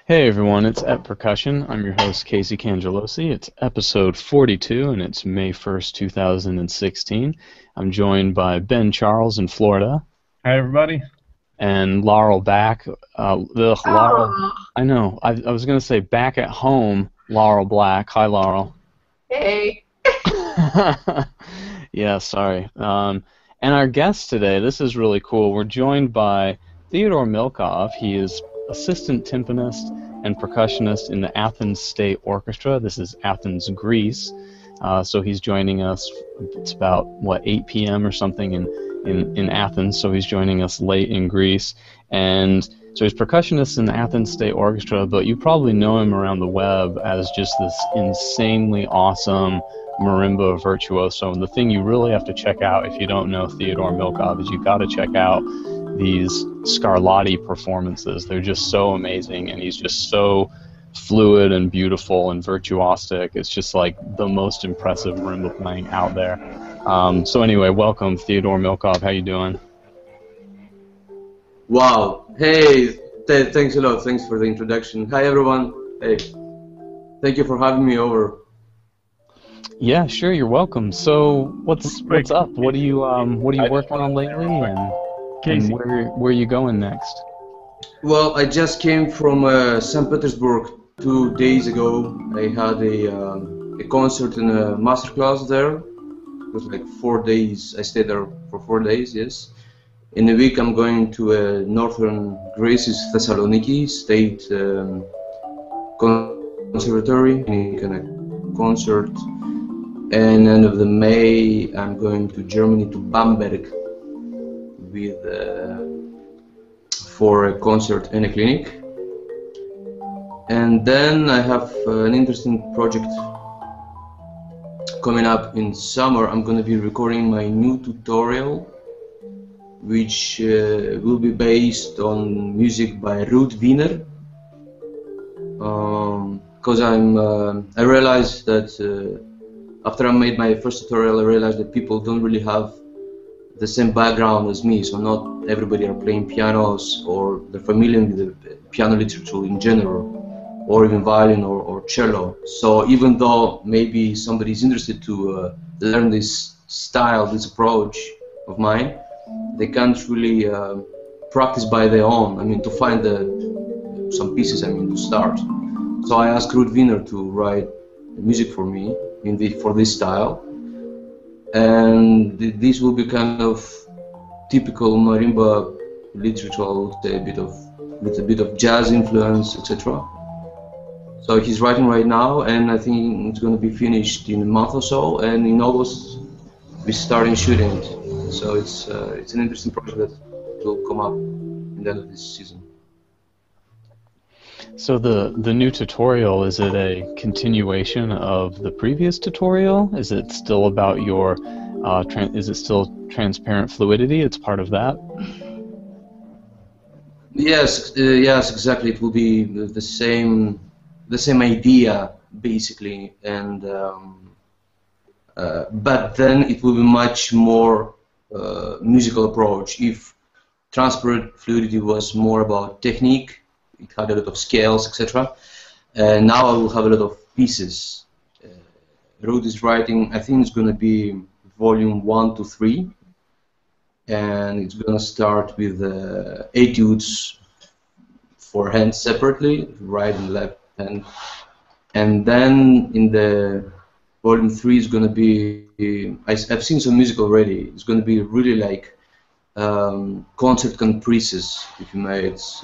Hey everyone, it's at Percussion. I'm your host Casey Cangelosi. It's episode 42 and it's May 1st, 2016. I'm joined by Ben Charles in Florida Hi, everybody. and Laurel back. Laurel, Oh, I know. I was going to say back at home, Laurel Black. Hi, Laurel. hey. Yeah, sorry. And our guest today, this is really cool. We're joined by Theodor Milkov. He is assistant timpanist and percussionist in the Athens State Orchestra. This is Athens, Greece. So he's joining us. It's about, 8 p.m. or something in Athens. So he's joining us late in Greece. And so he's percussionist in the Athens State Orchestra, but you probably know him around the web as just this insanely awesome marimba virtuoso. And the thing you really have to check out if you don't know Theodor Milkov is you've got to check out these Scarlatti performances. They're just so amazing, and he's just so fluid and beautiful and virtuosic. It's just like the most impressive marimba playing out there. So anyway, welcome Theodor Milkov. How you doing? Wow. Hey, thanks a lot. Thanks for the introduction. Hi, everyone. Hey, thank you for having me over. Yeah, sure. You're welcome. So what's up? What are you working on lately, and where are you going next? Well, I just came from St. Petersburg 2 days ago. I had a concert and a masterclass there. It was like 4 days. I stayed there for 4 days, yes. In a week, I'm going to northern Greece's Thessaloniki State Conservatory, in a concert. And end of the May, I'm going to Germany, to Bamberg, with for a concert and a clinic. And then I have an interesting project coming up in summer. I'm going to be recording my new tutorial, which will be based on music by Ruud Wiener. Because I realized that after I made my first tutorial, I realized that people don't really have the same background as me, so not everybody are playing pianos or they're familiar with the piano literature in general, or even violin or cello. So even though maybe somebody is interested to learn this style, this approach of mine, they can't really practice by their own. I mean, to find some pieces, to start. So I asked Ruud Wiener to write music for me for this style, and this will be kind of typical marimba literature, I would say, with a bit of jazz influence, etc. So he's writing right now, and I think it's going to be finished in a month or so, and in August we're starting shooting it. So it's an interesting project that will come up in the end of this season. So the new tutorial, is it a continuation of the previous tutorial? Is it still about your is it still transparent fluidity? It's part of that? Yes, yes, exactly. It will be the same idea basically, and but then it will be much more musical approach. If transparent fluidity was more about technique, it had a lot of scales, etc. And now I will have a lot of pieces. Ruud is writing, I think it's going to be volume 1 to 3, and it's going to start with etudes for hands separately, right and left hand. And then in the volume 3 is going to be, I've seen some music already, it's going to be really like concert caprices, if you may. It's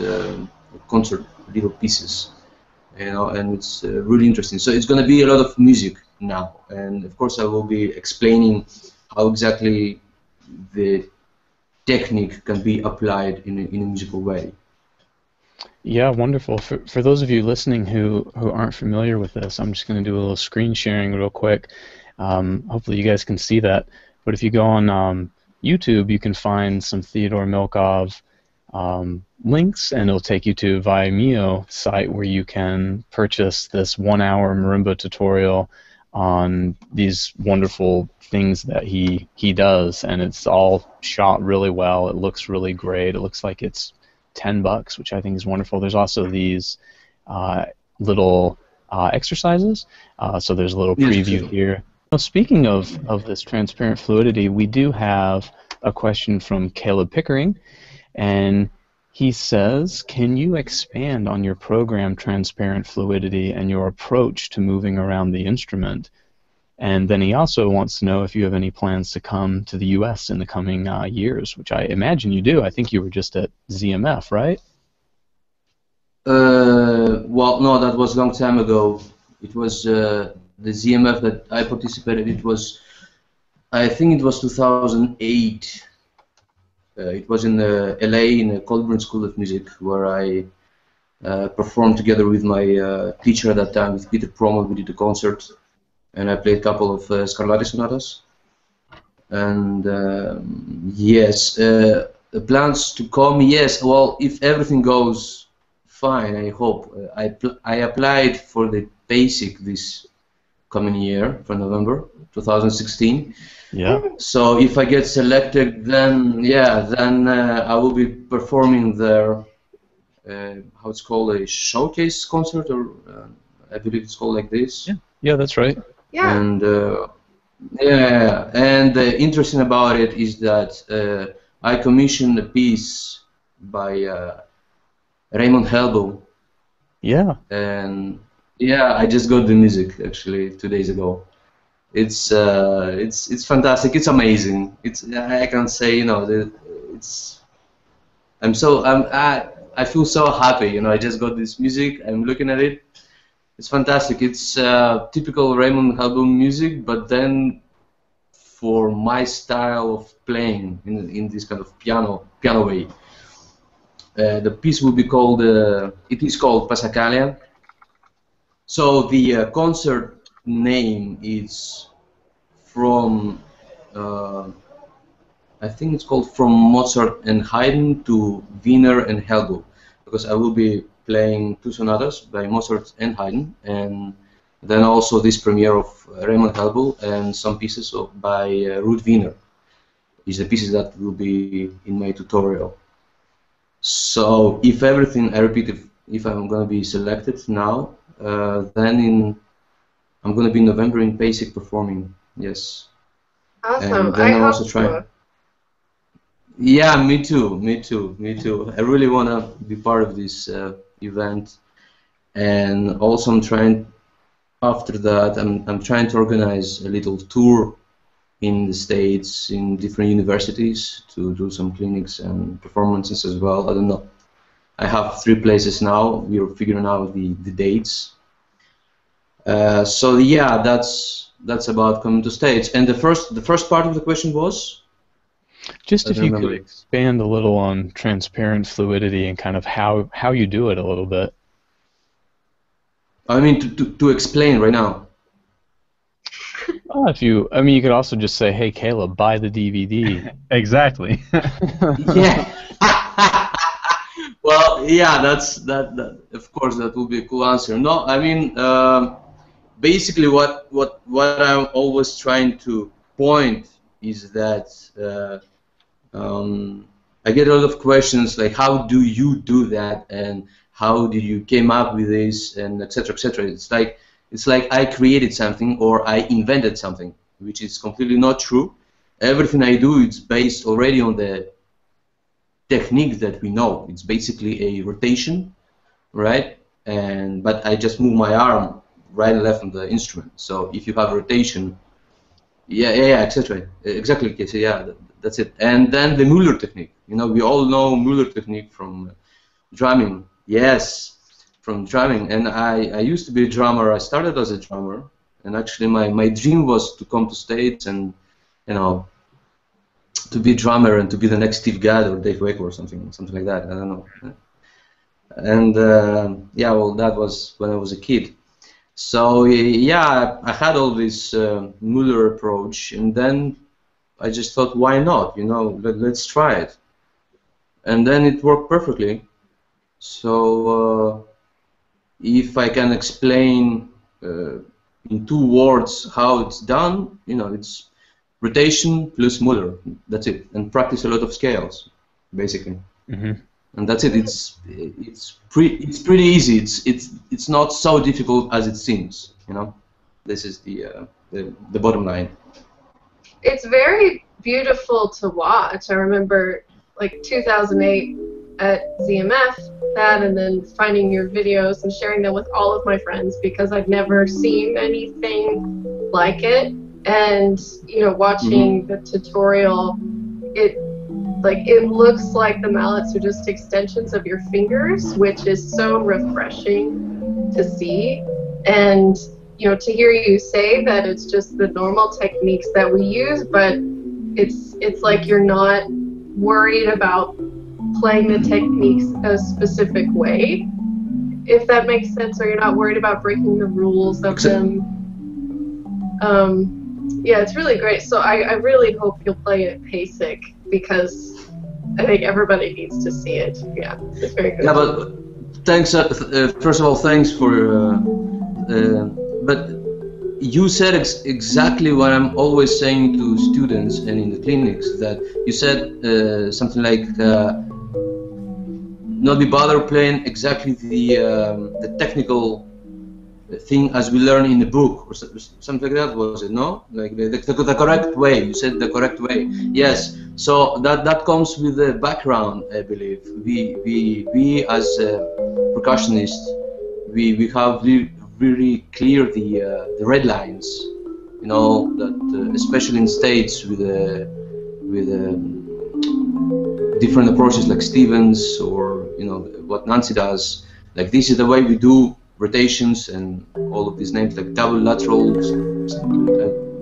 concert little pieces, and it's really interesting. So it's going to be a lot of music now, and of course I will be explaining how exactly the technique can be applied in a musical way. Yeah, wonderful. For those of you listening who aren't familiar with this, I'm just going to do a little screen sharing real quick. Hopefully you guys can see that. But if you go on YouTube, you can find some Theodor Milkov links, and it'll take you to Vimeo site where you can purchase this 1-hour marimba tutorial on these wonderful things that he does, and it's all shot really well. It looks really great. It looks like it's $10, which I think is wonderful. There's also these little exercises. So there's a little Yes, preview sure. here. Well, speaking of this transparent fluidity, we do have a question from Caleb Pickering, and he says, can you expand on your program Transparent Fluidity and your approach to moving around the instrument? And then he also wants to know if you have any plans to come to the U.S. in the coming years, which I imagine you do. I think you were just at ZMF, right? Well, no, that was a long time ago. It was the ZMF that I participated. It was, I think it was 2008. It was in LA in the Colburn School of Music, where I performed together with my teacher at that time, with Peter Promo. We did a concert, and I played a couple of Scarlatti sonatas. And yes, the plans to come, yes. Well, if everything goes fine, I hope. I applied for the basic this coming year, for November 2016. Yeah. So if I get selected, then yeah, then I will be performing there. How it's called, a showcase concert, or I believe it's called like this. Yeah, yeah, that's right. Yeah. And yeah, and interesting about it is that I commissioned a piece by Raymond Helbo. Yeah. And yeah, I just got the music actually 2 days ago. It's fantastic. It's amazing. I can say, you know, I feel so happy. You know, I just got this music. I'm looking at it. It's fantastic. It's typical Raymond Helbo music, but then for my style of playing in this kind of piano way. The piece will be called. It is called Passacaglia. So the concert name is from. I think it's called From Mozart and Haydn to Wiener and Helbo, because I will be playing two sonatas by Mozart and Haydn, and then also this premiere of Raymond Helbo and some pieces by Ruth Wiener. Is the pieces that will be in my tutorial. So if everything, I repeat, if I'm going to be selected now, then I'm going to be in November in Basic performing. Yes. Awesome. And then I'm also hope trying. so. Yeah, me too. I really want to be part of this event, and also I'm trying. After that, I'm trying to organize a little tour in the States, in different universities, to do some clinics and performances as well. I don't know. I have 3 places now. We are figuring out the dates. So yeah, that's about coming to States. And the first part of the question was. Just if you could expand a little on transparent fluidity and kind of how you do it a little bit. I mean, to explain right now. Well, you could also just say, "Hey, Caleb, buy the DVD." Exactly. Yeah. Well, yeah, that. Of course, that will be a cool answer. No, I mean, basically, what I'm always trying to point is that. I get a lot of questions like, how do you do that, and how did you came up with this, and etc. etc. It's like I created something or I invented something, which is completely not true. Everything I do is based already on the technique that we know. It's basically a rotation, right? But I just move my arm right and left on the instrument. So if you have rotation, yeah, etc. Exactly, okay, so yeah, that's it. And then the Moeller technique. You know, we all know Moeller technique from drumming. Yes, from drumming. And I used to be a drummer. I started as a drummer, and actually my dream was to come to States and, you know, to be a drummer and to be the next Steve Gadd or Dave Waco or something like that. I don't know. And yeah, well, that was when I was a kid. So yeah, I had all this Moeller approach, and then I just thought, why not? You know, let's try it. And then it worked perfectly. So if I can explain in 2 words how it's done, you know, it's rotation plus Moeller. That's it, and practice a lot of scales, basically. Mm-hmm. and that's it. It's pretty easy. It's not so difficult as it seems. You know, this is the bottom line. It's very beautiful to watch. I remember like 2008 at ZMF, that, and then finding your videos and sharing them with all of my friends because I'd never seen anything like it. And you know, watching the tutorial, it looks like the mallets are just extensions of your fingers, which is so refreshing to see. And you know, to hear you say that it's just the normal techniques that we use, but it's like you're not worried about playing the techniques a specific way, if that makes sense, or you're not worried about breaking the rules of them. Yeah, it's really great. So I really hope you'll play it basic because I think everybody needs to see it. Yeah, it's very good. Yeah, but thanks. First of all, thanks for. But you said exactly what I'm always saying to students and in the clinics. That you said something like. Not be bothered playing exactly the technical thing as we learn in the book or something like that, was it? No, like the correct way. You said the correct way. Yes. So that comes with the background, I believe. We as percussionists, we have really clear the red lines. You know that especially in states with different approaches like Stevens or you know what Nancy does. Like this is the way we do rotations and all of these names like double lateral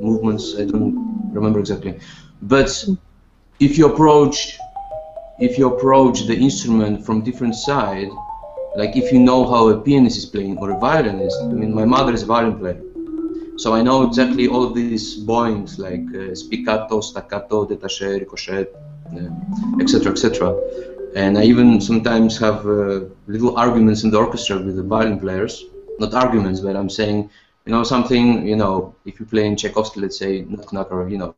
movements. I don't remember exactly, but if you approach the instrument from different side, like if you know how a pianist is playing or a violinist. I mean, my mother is a violin player, so I know exactly all of these bowings like spiccato, staccato, détaché, ricochet, etc., etc. And I even sometimes have little arguments in the orchestra with the violin players. Not arguments, but I'm saying, you know, something, you know, if you play in Tchaikovsky, let's say, knock-knocker, you know,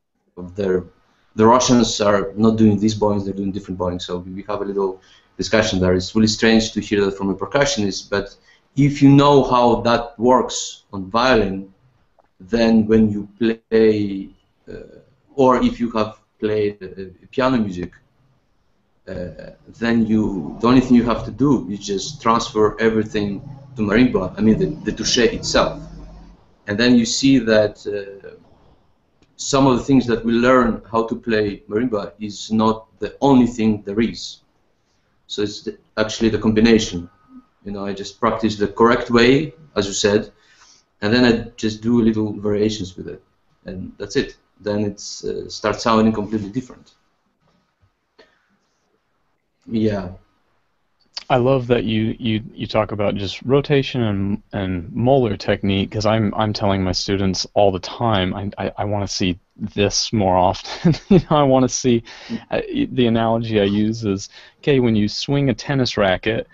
the Russians are not doing these bowings, they're doing different bowings. So we have a little discussion there. It's really strange to hear that from a percussionist, but if you know how that works on violin, then when you play, or if you have played piano music, then the only thing you have to do is just transfer everything to marimba. I mean the touché itself, and then you see that some of the things that we learn how to play marimba is not the only thing there is. So it's actually the combination. You know, I just practice the correct way, as you said, and then I just do little variations with it, and that's it. Then it starts sounding completely different. Yeah. I love that you talk about just rotation and Moeller technique, because I'm telling my students all the time I want to see this more often. You know, I want to see the analogy I use is, okay, when you swing a tennis racket,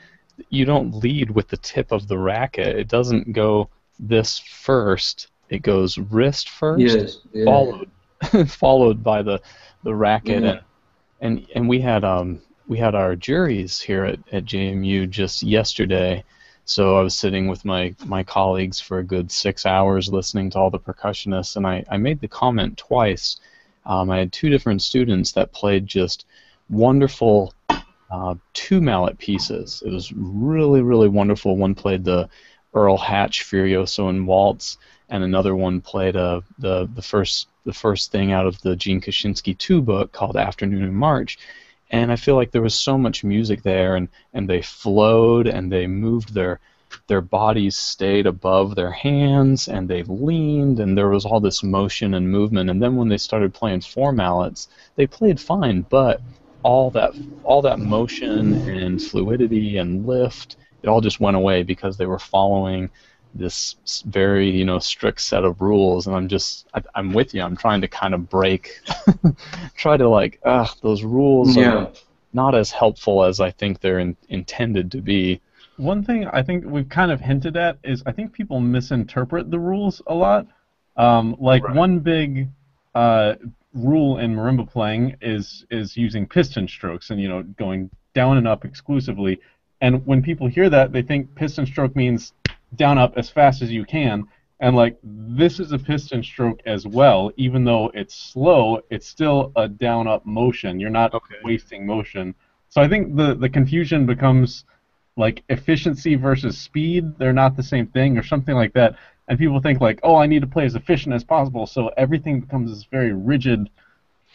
you don't lead with the tip of the racket. It doesn't go this first. It goes wrist first, yes, yeah. followed by the racket, yeah. and we had our juries here at JMU just yesterday, so I was sitting with my colleagues for a good 6 hours listening to all the percussionists, and I made the comment twice. I had two different students that played just wonderful two mallet pieces. It was really, really wonderful. One played the Earl Hatch Furioso and Waltz, and another one played the first thing out of the Gene Kaczynski 2 book called Afternoon in March. And I feel like there was so much music there, and they flowed, and they moved their bodies stayed above their hands, and they leaned, and there was all this motion and movement. And then when they started playing four mallets, they played fine, but all that motion and fluidity and lift, it all just went away because they were following this very, you know, strict set of rules. And I'm with you. I'm trying to kind of break, try to like, those rules are not as helpful as I think they're intended to be. One thing I think we've kind of hinted at is I think people misinterpret the rules a lot. Like right. One big rule in marimba playing is using piston strokes and, you know, going down and up exclusively. And when people hear that, they think piston stroke means down up as fast as you can. And like, this is a piston stroke as well. Even though it's slow, it's still a down up motion. You're not wasting motion. So I think the confusion becomes like efficiency versus speed. They're not the same thing, or something like that. And people think like, oh, I need to play as efficient as possible. So everything becomes this very rigid,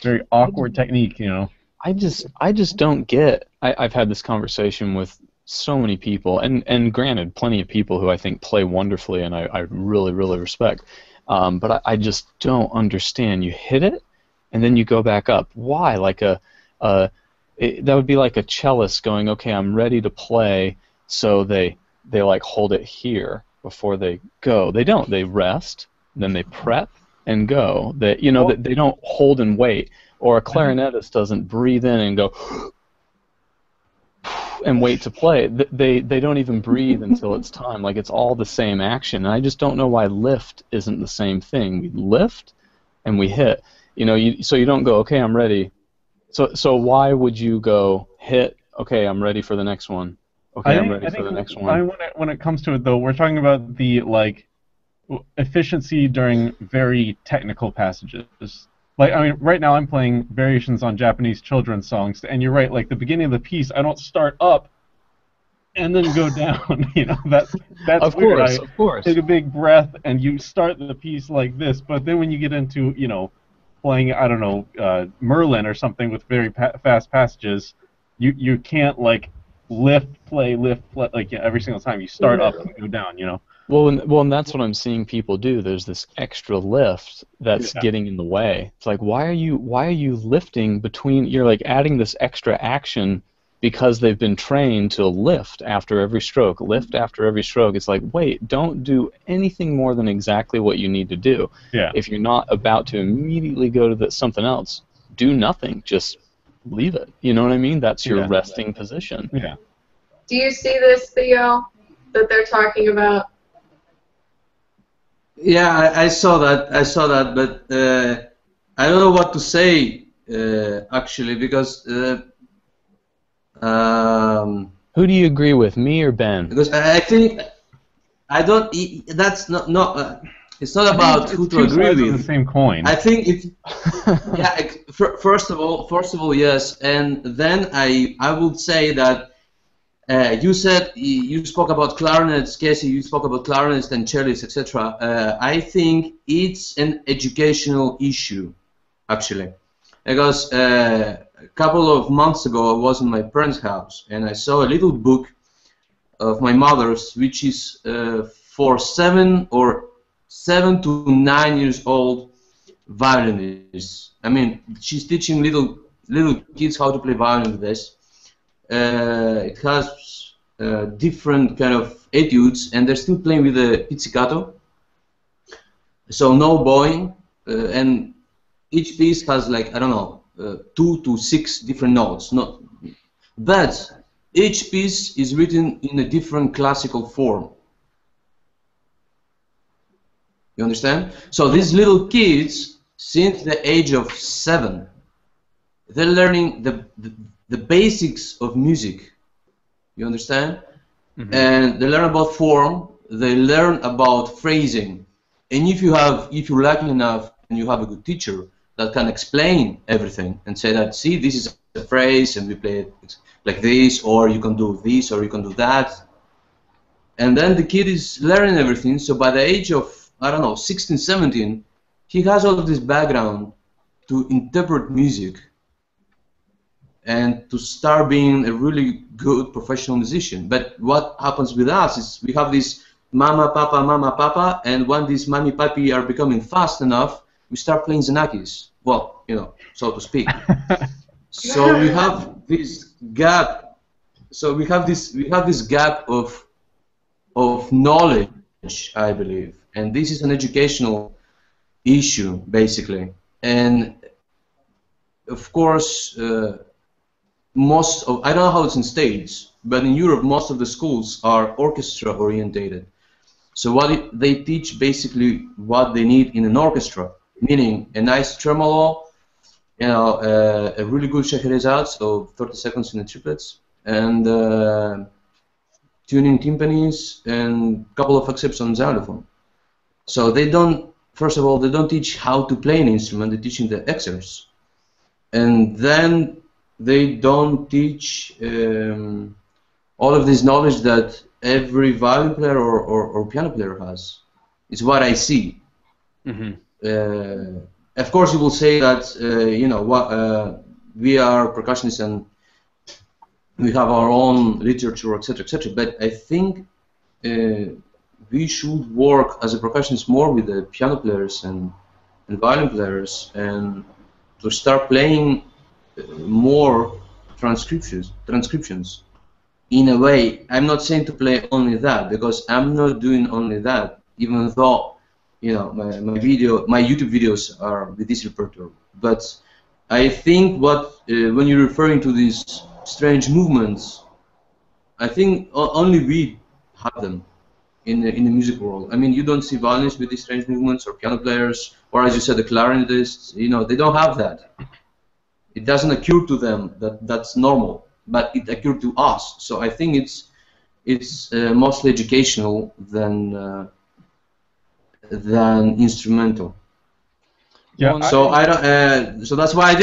very awkward technique, you know. I just don't get. I've had this conversation with so many people, and granted, plenty of people who I think play wonderfully, and I really, really respect. But I just don't understand. You hit it, and then you go back up. Why? Like that would be like a cellist going, okay, I'm ready to play, so they like hold it here before they go. They don't. They rest, then they prep and go. They they don't hold and wait. Or a clarinetist doesn't breathe in and go and wait to play. They don't even breathe until it's time. Like, it's all the same action. And I just don't know why lift isn't the same thing. We lift and we hit. So you don't go, okay, I'm ready. So why would you go hit? Okay, I'm ready for the next one. Okay, I'm ready for the next one. When it comes to it, though, we're talking about the efficiency during very technical passages. Like, I mean, right now I'm playing variations on Japanese children's songs, and you're right, like, the beginning of the piece, I don't start up and then go down, that's of weird. Of course. Take a big breath, and you start the piece like this, but then when you get into, playing, I don't know, Merlin or something with very fast passages, you can't, like, lift, play, like, every single time. You start up and go down, Well, and that's what I'm seeing people do. There's this extra lift that's getting in the way. It's like, why are you lifting between? You're like adding this extra action because they've been trained to lift after every stroke, lift after every stroke. It's like, wait, don't do anything more than exactly what you need to do. Yeah. If you're not about to immediately go to something else, do nothing. Just leave it. You know what I mean? That's your resting position. Yeah. Do you see this, Theo, that they're talking about? Yeah, I saw that, but I don't know what to say, actually, because... who do you agree with, me or Ben? Because I think... I don't... That's not it's not about who to agree with. The same coin. I think it's... yeah, first of all, yes, and then I would say that you said you spoke about clarinets, Casey. You spoke about clarinets and cellists, etc. I think it's an educational issue, actually, because a couple of months ago I was in my parents' house and I saw a little book of my mother's, which is for 7 to 9 years old violinists. I mean, she's teaching little kids how to play violin with this. It has different kind of etudes, and they're still playing with the pizzicato, so no bowing, and each piece has, like, I don't know, 2 to 6 different notes. But each piece is written in a different classical form. You understand? So these little kids, since the age of 7, they're learning the basics of music. You understand? Mm-hmm. And they learn about form, they learn about phrasing. And if you're lucky enough and you have a good teacher that can explain everything and say that, see, this is a phrase and we play it like this, or you can do this, or you can do that. And then the kid is learning everything, so by the age of, I don't know, 16, 17, he has all of this background to interpret music and to start being a really good professional musician. But what happens with us is we have this mama, papa, and when these mommy, papi are becoming fast enough, we start playing Xenakis. Well, so to speak. So we have this gap. So we have this gap of knowledge, I believe, and this is an educational issue, basically. And of course, I don't know how it's in States, but in Europe, most of the schools are orchestra orientated. So they teach basically what they need in an orchestra, meaning a nice tremolo, a really good Scheherazade, so 30 seconds in the triplets, and tuning timpanis, and a couple of accepts on xylophone. So they don't, first of all, they don't teach how to play an instrument, they're teaching the excerpts. And then they don't teach all of this knowledge that every violin player or piano player has. It's what I see. Of course, you will say that you know we are percussionists and we have our own literature, etc., etc. But I think we should work as a percussionist more with the piano players and violin players, and to start playing more transcriptions. In a way, I'm not saying to play only that, because I'm not doing only that, even though, you know, my YouTube videos are with this repertoire. But I think what when you're referring to these strange movements, I think only we have them in the music world. I mean, you don't see violinists with these strange movements, or piano players, or as you said, the clarinetists. You know, they don't have that. It doesn't occur to them that that's normal, but it occurred to us. So I think it's mostly educational than instrumental. Yeah. So I don't. So that's why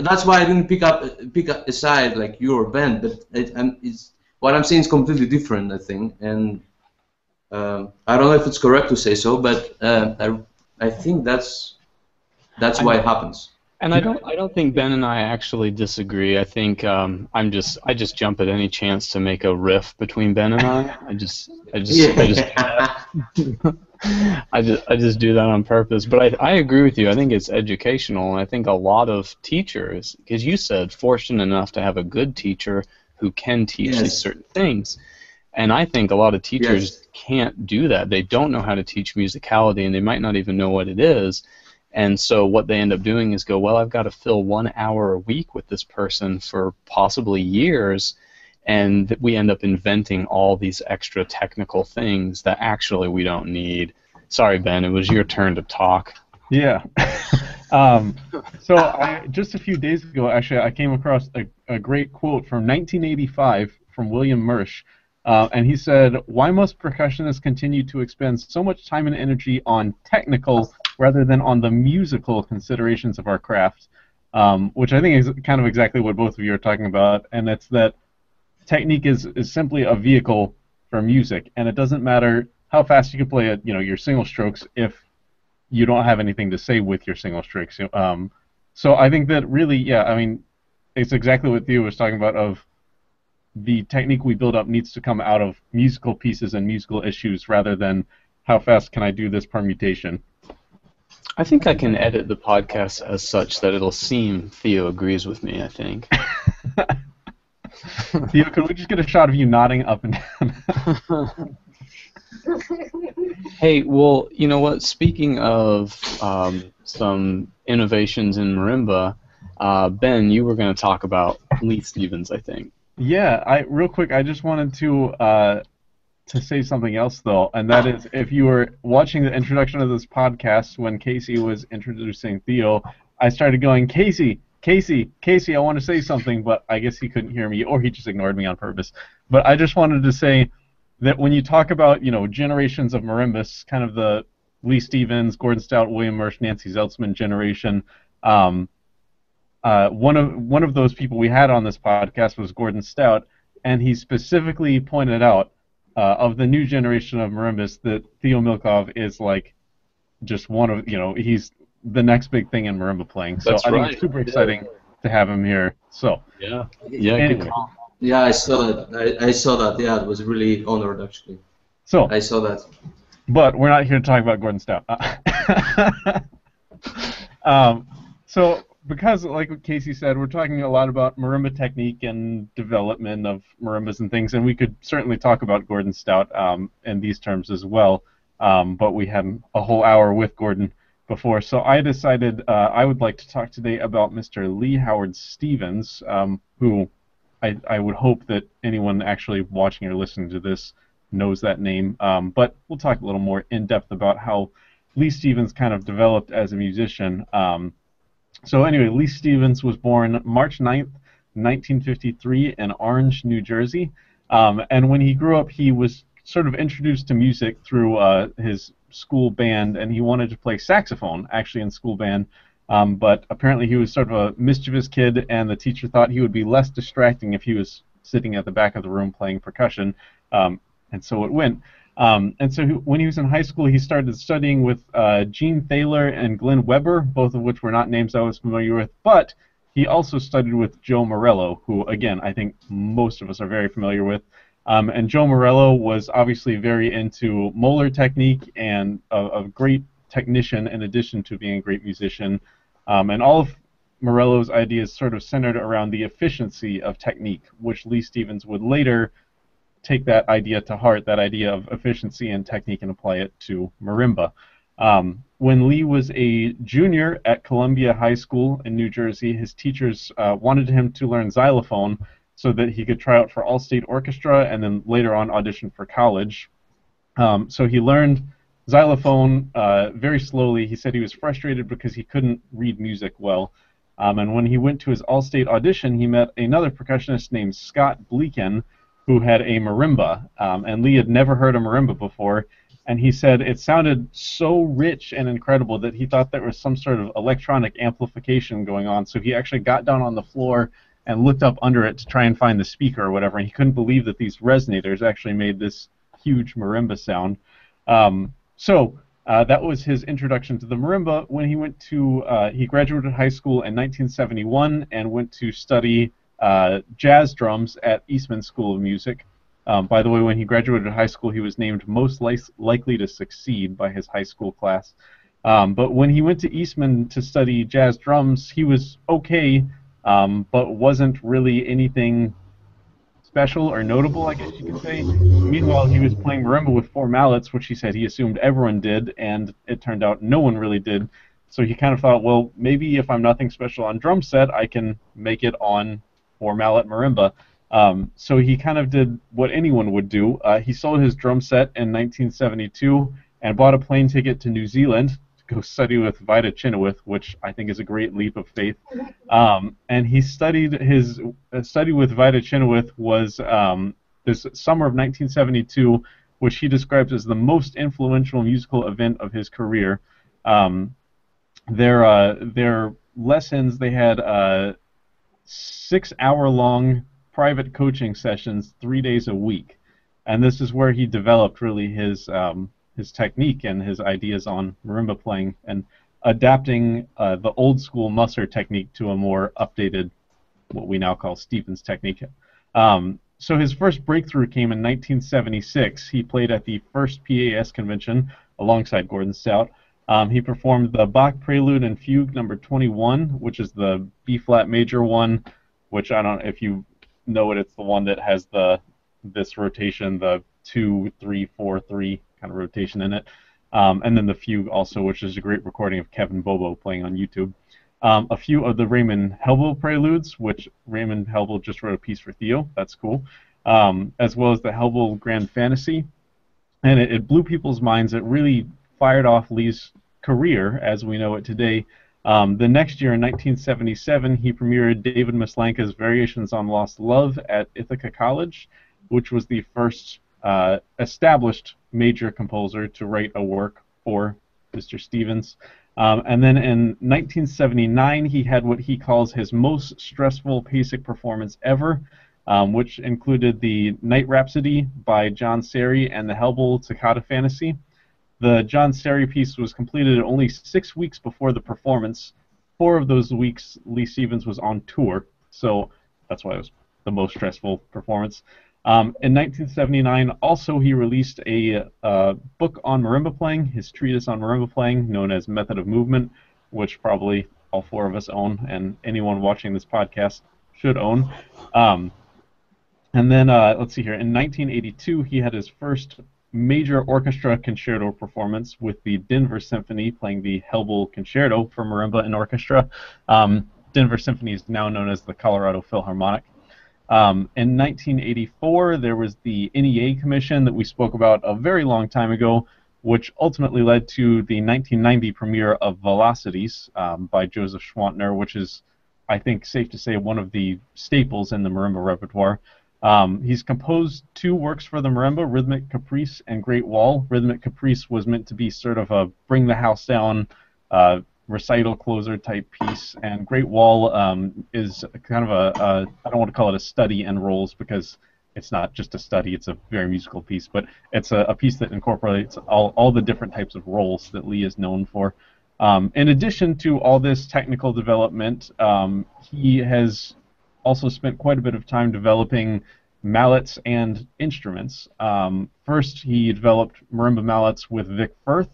that's why I didn't pick a side like you or Ben. But it's what I'm saying is completely different, I think. And I don't know if it's correct to say so, but I think that's why it happens. And I don't think Ben and I actually disagree. I think I just jump at any chance to make a riff between Ben and I. I just do that on purpose. But I agree with you. I think it's educational, and I think a lot of teachers, because you said fortunate enough to have a good teacher who can teach these certain things. And I think a lot of teachers can't do that. They don't know how to teach musicality, and they might not even know what it is. And so what they end up doing is go, well, I've got to fill 1 hour a week with this person for possibly years, and we end up inventing all these extra technical things that actually we don't need. Sorry, Ben, it was your turn to talk. Yeah. So just a few days ago, actually, I came across a great quote from 1985 from William Mersch. And he said, "Why must percussionists continue to expend so much time and energy on technical rather than on the musical considerations of our craft?" Which I think is kind of exactly what both of you are talking about, and it's that technique is simply a vehicle for music, and it doesn't matter how fast you can play your single strokes if you don't have anything to say with your single strokes. So I think that really, yeah, I mean, it's exactly what Theo was talking about of the technique we build up needs to come out of musical pieces and musical issues rather than how fast can I do this permutation. I think I can edit the podcast as such that it'll seem Theo agrees with me, I think. Theo, could we just get a shot of you nodding up and down? Hey, well, you know what? Speaking of some innovations in marimba, Ben, you were going to talk about Leigh Stevens, I think. Yeah, real quick, I just wanted to say something else, though, and that is, if you were watching the introduction of this podcast when Casey was introducing Theo, I started going, Casey, I want to say something, but I guess he couldn't hear me, or he just ignored me on purpose. But I just wanted to say that when you talk about, generations of marimbas, kind of the Leigh Stevens, Gordon Stout, William Mersch, Nancy Zeltzman generation, one of those people we had on this podcast was Gordon Stout, and he specifically pointed out of the new generation of marimbas that Theo Milkov is like just one of, he's the next big thing in marimba playing. So I think it's super exciting to have him here. So yeah, yeah, I saw that. I saw that. Yeah, it was really honored actually. So I saw that. But we're not here to talk about Gordon Stout. So because, like what Casey said, we're talking a lot about marimba technique and development of marimbas and things, and we could certainly talk about Gordon Stout in these terms as well, but we had a whole hour with Gordon before, so I decided I would like to talk today about Mr. Leigh Howard Stevens, who I would hope that anyone actually watching or listening to this knows that name, but we'll talk a little more in depth about how Leigh Stevens kind of developed as a musician. So anyway, Leigh Stevens was born March 9th, 1953 in Orange, New Jersey. And when he grew up, he was sort of introduced to music through his school band, and he wanted to play saxophone, actually, in school band. But apparently he was sort of a mischievous kid, and the teacher thought he would be less distracting if he was sitting at the back of the room playing percussion, and so it went. And so when he was in high school, he started studying with Gene Thaler and Glenn Weber, both of which were not names I was familiar with, but he also studied with Joe Morello, who, again, I think most of us are very familiar with. And Joe Morello was obviously very into Moeller technique and a great technician in addition to being a great musician. And all of Morello's ideas sort of centered around the efficiency of technique, which Leigh Stephens would later take that idea to heart, that idea of efficiency and technique, and apply it to marimba. When Leigh was a junior at Columbia High School in New Jersey, his teachers wanted him to learn xylophone so that he could try out for all-state orchestra and then later on audition for college. So he learned xylophone very slowly. He said he was frustrated because he couldn't read music well. And when he went to his all-state audition, he met another percussionist named Scott Bleeken, who had a marimba, and Leigh had never heard a marimba before, and he said it sounded so rich and incredible that he thought there was some sort of electronic amplification going on, so he actually got down on the floor and looked up under it to try and find the speaker or whatever, and he couldn't believe that these resonators actually made this huge marimba sound. That was his introduction to the marimba. When he went to, he graduated high school in 1971 and went to study jazz drums at Eastman School of Music. By the way, when he graduated high school, he was named most likely to succeed by his high school class. But when he went to Eastman to study jazz drums, he was okay, but wasn't really anything special or notable, I guess you could say. Meanwhile, he was playing marimba with 4 mallets, which he said he assumed everyone did, and it turned out no one really did. So he kind of thought, well, maybe if I'm nothing special on drum set, I can make it on 4-mallet marimba. So he kind of did what anyone would do. He sold his drum set in 1972 and bought a plane ticket to New Zealand to go study with Vida Chenoweth, which I think is a great leap of faith. And he studied his study with Vida Chenoweth was this summer of 1972, which he describes as the most influential musical event of his career. Their lessons, they had 6-hour-long private coaching sessions 3 days a week, and this is where he developed really his technique and his ideas on marimba playing and adapting the old school Musser technique to a more updated, what we now call Stephens technique. So his first breakthrough came in 1976. He played at the first PAS convention alongside Gordon Stout. He performed the Bach Prelude and Fugue number 21, which is the B-flat major one, which I don't know if you know it. It's the one that has this rotation, the 2-3-4-3 kind of rotation in it, and then the Fugue also, which is a great recording of Kevin Bobo playing on YouTube. A few of the Raymond Helble preludes, which Raymond Helble just wrote a piece for Theo. That's cool. As well as the Helble Grand Fantasy, and it blew people's minds. It really fired off Leigh's career as we know it today. The next year, in 1977, he premiered David Maslanka's Variations on Lost Love at Ithaca College, which was the first established major composer to write a work for Mr. Stephens. And then in 1979, he had what he calls his most stressful PASIC performance ever, which included the Night Rhapsody by John Serry and the Helble Toccata Fantasy. The John Serry piece was completed only 6 weeks before the performance. 4 of those weeks, Leigh Stephens was on tour, so that's why it was the most stressful performance. In 1979, also he released a book on marimba playing, his treatise on marimba playing, known as Method of Movement, which probably all 4 of us own, and anyone watching this podcast should own. And then, let's see here, in 1982, he had his first major orchestra concerto performance with the Denver Symphony playing the Helble Concerto for marimba and orchestra. Denver Symphony is now known as the Colorado Philharmonic. In 1984, there was the NEA Commission that we spoke about a very long time ago, which ultimately led to the 1990 premiere of Velocities by Joseph Schwantner, which is I think safe to say, one of the staples in the marimba repertoire. He's composed 2 works for the marimba, Rhythmic Caprice and Great Wall. Rhythmic Caprice was meant to be sort of a bring the house down recital closer type piece, and Great Wall is kind of I don't want to call it a study in roles, because it's not just a study, it's a very musical piece, but it's a piece that incorporates all the different types of roles that Leigh is known for. In addition to all this technical development, he has also spent quite a bit of time developing mallets and instruments. First, he developed marimba mallets with Vic Firth,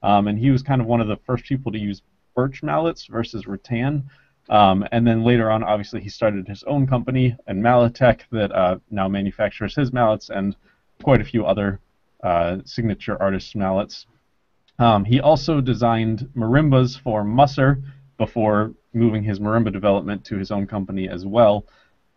and he was kind of one of the first people to use birch mallets versus rattan. And then later on, obviously, he started his own company, and Malletech, that now manufactures his mallets and quite a few other signature artists' mallets. He also designed marimbas for Musser before moving his marimba development to his own company as well.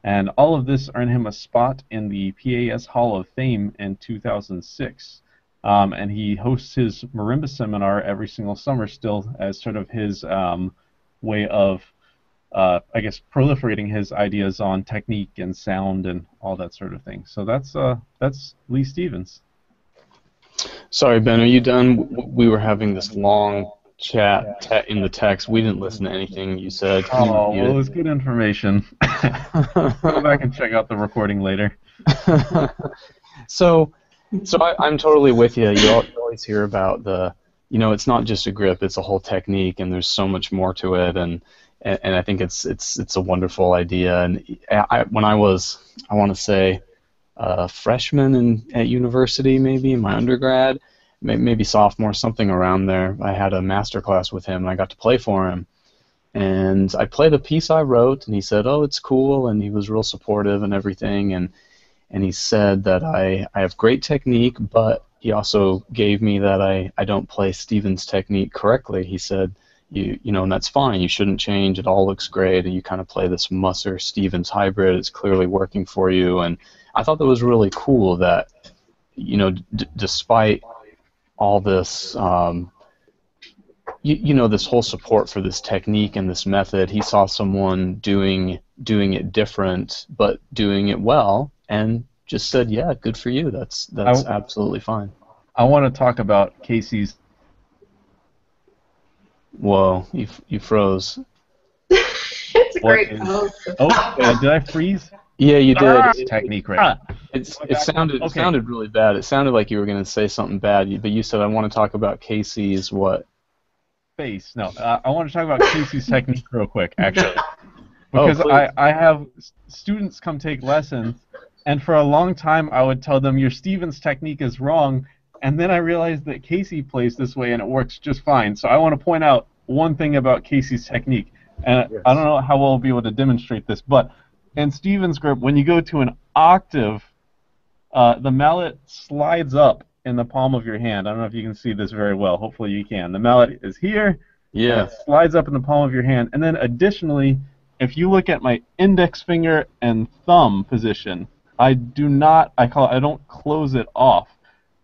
And all of this earned him a spot in the PAS Hall of Fame in 2006. And he hosts his marimba seminar every single summer still as sort of his way of, I guess, proliferating his ideas on technique and sound and all that sort of thing. So that's Leigh Stevens. Sorry, Ben, are you done? We were having this long chat in the text. We didn't listen to anything you said. Oh, well, it was good information. Go back and check out the recording later. So I'm totally with you. You always hear about it's not just a grip, it's a whole technique, and there's so much more to it, and I think it's a wonderful idea. And when I was, I want to say, a freshman at university, maybe in my undergrad, maybe sophomore, something around there, I had a master class with him, and I got to play for him. And I played a piece I wrote, and he said, "Oh, it's cool," and he was real supportive and everything. And he said that I have great technique, but he also gave me that I don't play Stevens' technique correctly. He said, and that's fine. You shouldn't change. It all looks great, and you kind of play this Musser-Stevens hybrid. It's clearly working for you. And I thought that was really cool that, despite all this, this whole support for this technique and this method, he saw someone doing it different, but doing it well, and just said, "Yeah, good for you. That's absolutely fine." I want to talk about Casey's. Whoa, you froze. It's a great pose. Oh, did I freeze? Yeah, you did. Technique, right? It sounded really bad. It sounded like you were going to say something bad, but you said, "I want to talk about Casey's what?" Face. No, I want to talk about Casey's technique real quick, actually. Because please. I have students come take lessons, and for a long time I would tell them, "Your Stevens technique is wrong," and then I realized that Casey plays this way and it works just fine. So I want to point out one thing about Casey's technique, and yes. I don't know how well I'll be able to demonstrate this, but in Stevens' grip, when you go to an octave, the mallet slides up in the palm of your hand. I don't know if you can see this very well. Hopefully you can. The mallet is here. Yeah. It slides up in the palm of your hand, and then additionally, if you look at my index finger and thumb position, I don't close it off.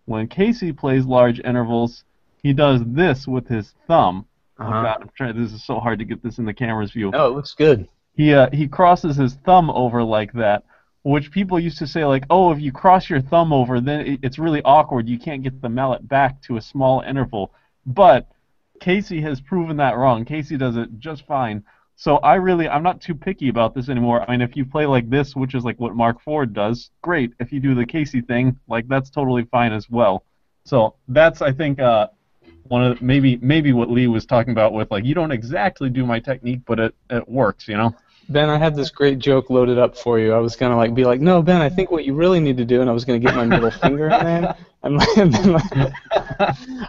When Casey plays large intervals, he does this with his thumb. Oh God, this is so hard to get this in the camera's view. Oh, it looks good. He crosses his thumb over like that, which people used to say, like, "Oh, if you cross your thumb over, then it's really awkward. You can't get the mallet back to a small interval." But Casey has proven that wrong. Casey does it just fine. So I'm not too picky about this anymore. I mean, if you play like this, which is like what Mark Ford does, great. If you do the Casey thing, like, that's totally fine as well. So that's, I think, one of maybe what Leigh was talking about with, like, you don't exactly do my technique, but it works, Ben, I had this great joke loaded up for you. I was gonna be like, "No, Ben, I think what you really need to do," and I was gonna get my middle finger in there, and then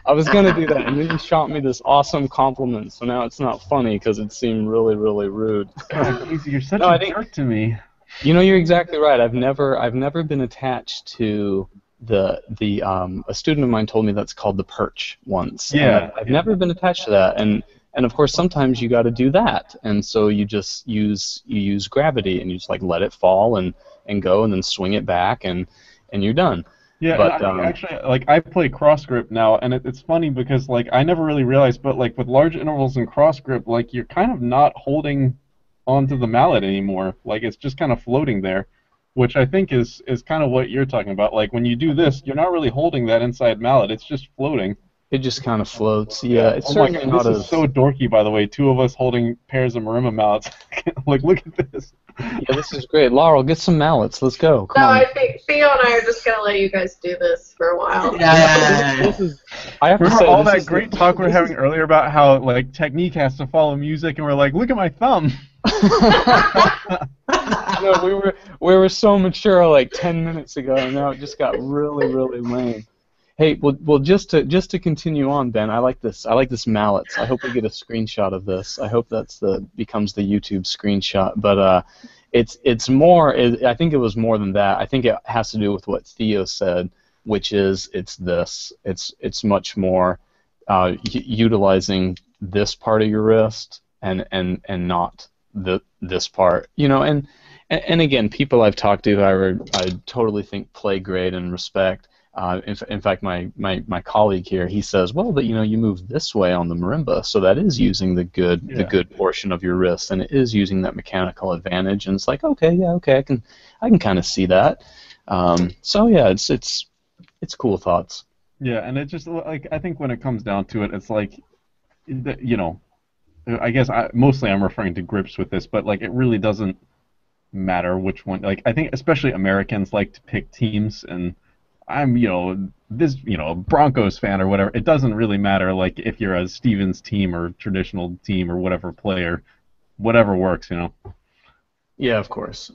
I was gonna do that, and then you shot me this awesome compliment. So now it's not funny because it seemed really, really rude. God, Casey, you're such a jerk to me. You're exactly right. I've never been attached to a student of mine told me that's called the perch once. Yeah. I've never been attached to that, and of course sometimes you got to do that, and so you just use gravity, and you just let it fall and go, and then swing it back, and you're done. Yeah, but actually, I play cross grip now, and it's funny because I never really realized, but with large intervals and cross grip, you're kind of not holding onto the mallet anymore. Like it's just kind of floating there, which I think is kind of what you're talking about. Like when you do this, you're not really holding that inside mallet; it's just floating. It just kind of floats. Yeah, it's Oh my certainly God, not this as. is so dorky, by the way. Two of us holding pairs of marimba mallets. Like, look at this. Yeah, this is great. Laurel, get some mallets. Let's go. Come No, on. I think Theo and I are just gonna let you guys do this for a while. This is. I have to Remember say, all this that is great talk we were having earlier about how like technique has to follow music, and we're like, look at my thumb. No, we were so mature like 10 minutes ago, and now it just got really, really lame. Hey, well, just to continue on, Ben, I like this mallets. I hope we get a screenshot of this. I hope becomes the YouTube screenshot. But it's more. I think it was more than that. I think it has to do with what Theo said, which is it's much more utilizing this part of your wrist and not this part. You know, and again, people I've talked to, I totally think play great and respect. In fact, my colleague here, he says, well, that you move this way on the marimba, so that is using the good portion of your wrist, and it is using that mechanical advantage. And it's like, okay, I can kind of see that. So yeah, it's cool thoughts. Yeah, and it just like I think when it comes down to it, it's like, I guess mostly I'm referring to grips with this, but like it really doesn't matter which one. Like I think especially Americans like to pick teams and. I'm, this, Broncos fan or whatever. It doesn't really matter, like, if you're a Stevens team or traditional team or whatever player, whatever works, Yeah, of course.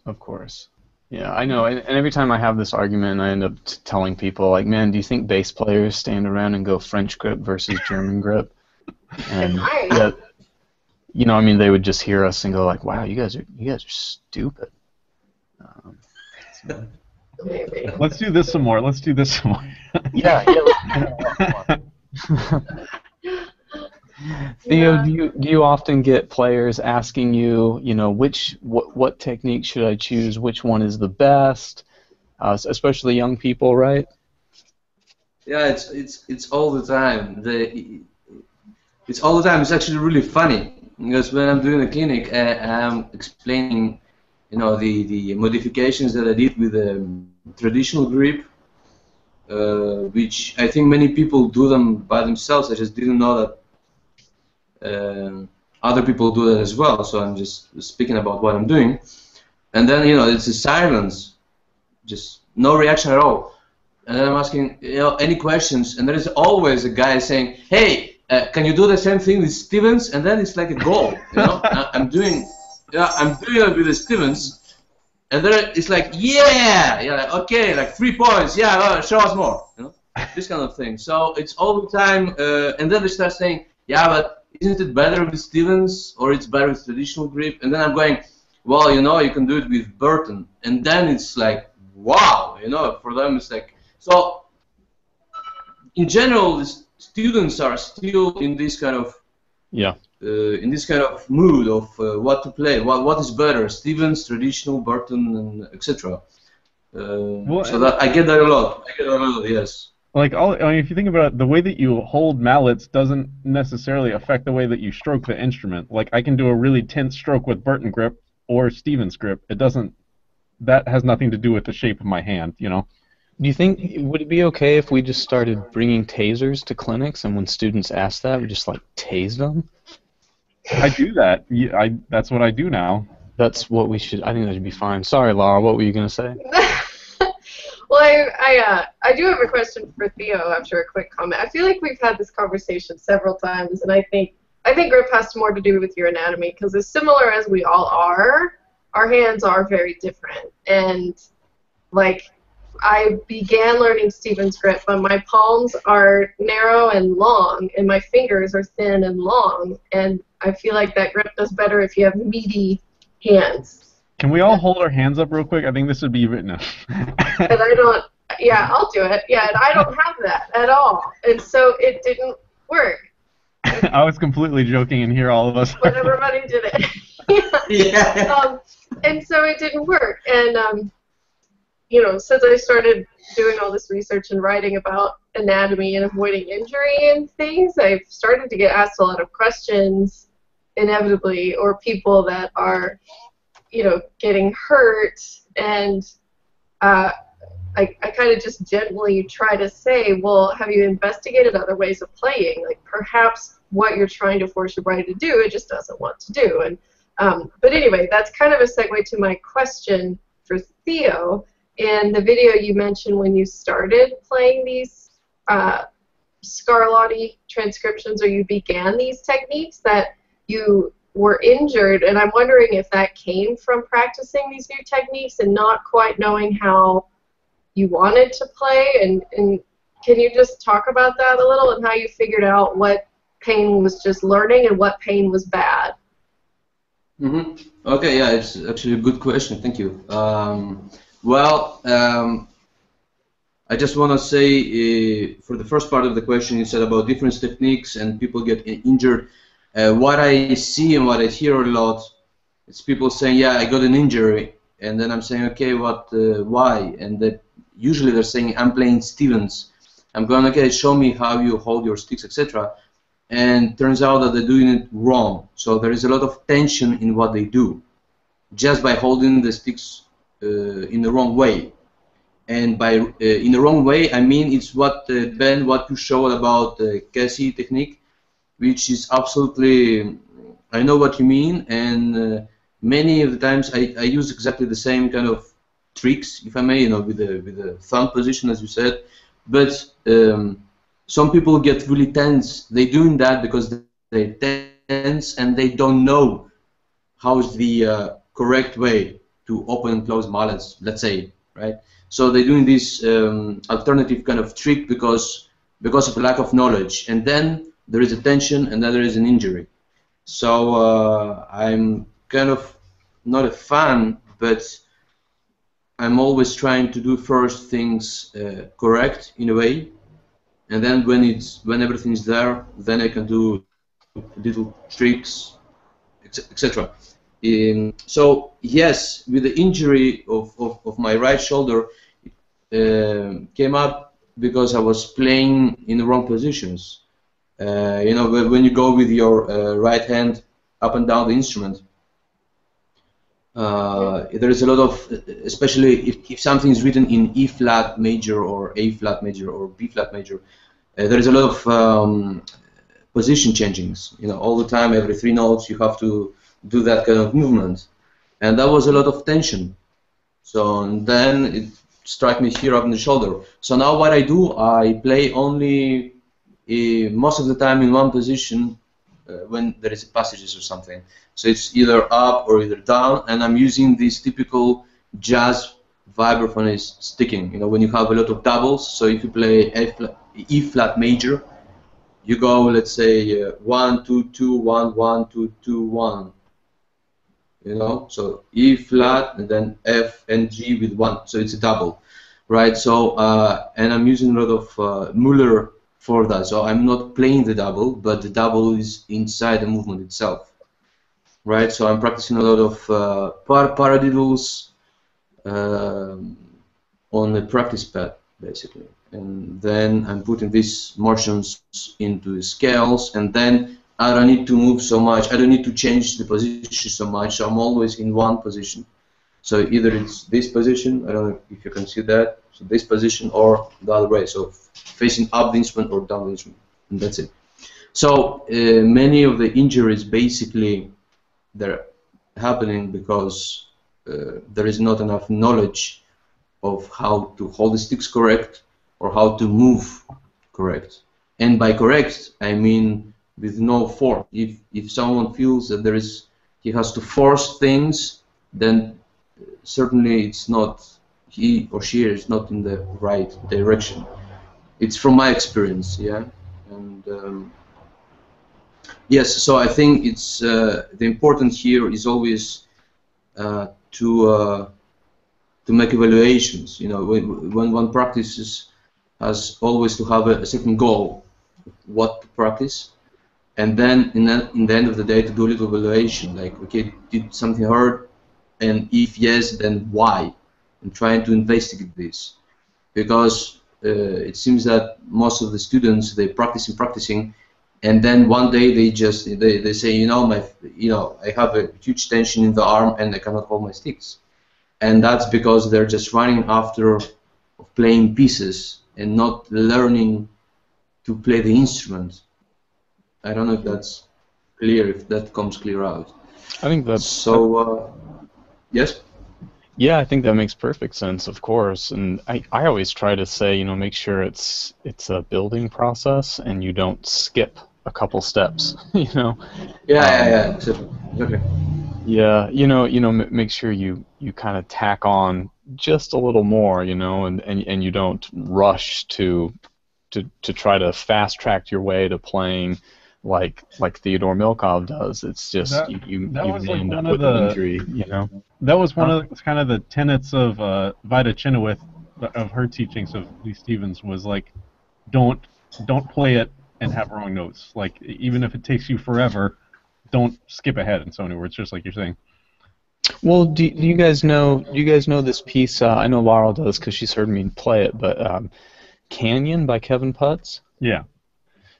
Yeah, I know. And every time I have this argument, I end up telling people, like, man, do you think bass players stand around and go French grip versus German grip? And yeah, I mean, they would just hear us and go, like, wow, you guys are stupid. Maybe. Let's do this some more. Yeah. Theo, do you often get players asking you, what technique should I choose? Which one is the best? Especially young people, right? Yeah, it's all the time. It's all the time. It's actually really funny because when I'm doing a clinic, I'm explaining, the modifications that I did with the traditional grip, which I think many people do them by themselves. I just didn't know that other people do that as well. So I'm just speaking about what I'm doing, and then it's a silence, just no reaction at all. And then I'm asking any questions, and there is always a guy saying, "Hey, can you do the same thing with Stevens?" And then it's like a goal. I'm doing it with the Stevens, and then it's like, like, okay, like 3 points, show us more, this kind of thing. So it's all the time, and then they start saying, yeah, but isn't it better with Stevens, or it's better with traditional grip? And then I'm going, well, you can do it with Burton, and then it's like, wow, for them it's like, so in general, the students are still in this kind of mood of what to play, what is better, Stevens, traditional, Burton, and etc. So that I get that a lot. Yes. Like if you think about it, the way that you hold mallets doesn't necessarily affect the way that you stroke the instrument. Like I can do a really tense stroke with Burton grip or Stevens grip. It doesn't. That has nothing to do with the shape of my hand. Do you think, would it be okay if we just started bringing tasers to clinics, and when students ask that, we just like tase them? I do that. That's what I do now. That's what we should. I think that should be fine. Sorry, Laura. What were you gonna say? Well, I do have a question for Theo after a quick comment. I feel like we've had this conversation several times, and I think grip has more to do with your anatomy, because as similar as we all are, our hands are very different. And like, I began learning Stevens grip, but my palms are narrow and long, and my fingers are thin and long, and I feel like that grip does better if you have meaty hands. Can we all hold our hands up real quick? I think this would be written. And I don't. Yeah, I'll do it. Yeah, and I don't have that at all, and so it didn't work. I was completely joking, and here all of us. But everybody did it. Yeah. And so it didn't work, and since I started doing all this research and writing about anatomy and avoiding injury and things, I've started to get asked a lot of questions inevitably, or people that are, getting hurt, and I kind of just gently try to say, well, have you investigated other ways of playing? Like perhaps what you're trying to force your body to do, it just doesn't want to do. And but anyway, that's kind of a segue to my question for Theo. In the video you mentioned when you started playing these Scarlatti transcriptions, or you began these techniques, that you were injured, and I'm wondering if that came from practicing these new techniques and not quite knowing how you wanted to play, and can you just talk about that a little, and how you figured out what pain was just learning and what pain was bad? Okay, yeah, it's actually a good question. Thank you. I just want to say, for the first part of the question, you said about different techniques and people get injured. What I see and what I hear a lot is people saying, yeah, I got an injury, and then I'm saying, okay, why? And that usually they're saying, I'm playing Stevens. I'm going, okay, show me how you hold your sticks, etc. And turns out that they're doing it wrong. So there is a lot of tension in what they do, just by holding the sticks in the wrong way. And by in the wrong way, I mean it's what Ben, what you showed about the Cassie technique, which is absolutely, I know what you mean, and many of the times I use exactly the same kind of tricks, if I may, with the thumb position, as you said. But some people get really tense. They're doing that because they're tense and they don't know how is the correct way to open and close mallets, let's say, right? So they're doing this alternative kind of trick because of a lack of knowledge, and then there is a tension, and then there is an injury. So I'm kind of not a fan, but I'm always trying to do first things correct in a way, and then when everything is there, then I can do little tricks, etc. So yes, with the injury of my right shoulder, it came up because I was playing in the wrong positions. When you go with your right hand up and down the instrument, there is a lot of, especially if something is written in E flat major or A flat major or B flat major, there is a lot of position changings. All the time, every 3 notes, you have to do that kind of movement, and that was a lot of tension. So then it struck me here up in the shoulder. So now what I do, I play only most of the time in one position when there is passages or something. So it's either up or either down, and I'm using this typical jazz vibraphonist sticking. When you have a lot of doubles. So if you play E flat major, you go, let's say 1 2 2 1 1 2 2 1. So E flat and then F and G with 1. So it's a double, right? So and I'm using a lot of Moeller for that. So I'm not playing the double, but the double is inside the movement itself, right? So I'm practicing a lot of paradiddles on the practice pad, basically. And then I'm putting these motions into the scales, and then I don't need to move so much. I don't need to change the position so much. So I'm always in one position. So either it's this position, I don't know if you can see that, so this position, or the other way, so facing up the instrument or down the instrument, and that's it. So many of the injuries, basically, they're happening because there is not enough knowledge of how to hold the sticks correct or how to move correct. And by correct, I mean with no force. If someone feels that he has to force things, then certainly it's not, he or she is not in the right direction. It's from my experience, yeah. And yes, so I think it's the important here is always to make evaluations. When one practices, has always to have a certain goal, what to practice, and then in the end of the day to do a little evaluation, like, okay, did something hurt, and if yes, then why, and trying to investigate this, because it seems that most of the students, they practicing, and then one day they say, I have a huge tension in the arm and I cannot hold my sticks, and that's because they're just running after playing pieces and not learning to play the instrument. I don't know if that's clear, if that comes clear out. I think that's so. Yes. Yeah, I think that makes perfect sense, of course. And I always try to say, make sure it's a building process and you don't skip a couple steps, Yeah. Okay. Yeah, make sure you kind of tack on just a little more, and you don't rush to try to fast track your way to playing like Theodor Milkov does. It's just you end up with an injury, That was one of kind of the tenets of Vida Chenoweth, of her teachings of Leigh Stevens, was like, don't play it and have wrong notes. Like, even if it takes you forever, don't skip ahead. In so many words, just like you're saying. Well, do you guys know this piece? I know Laurel does because she's heard me play it, but Canyon by Kevin Putz. Yeah.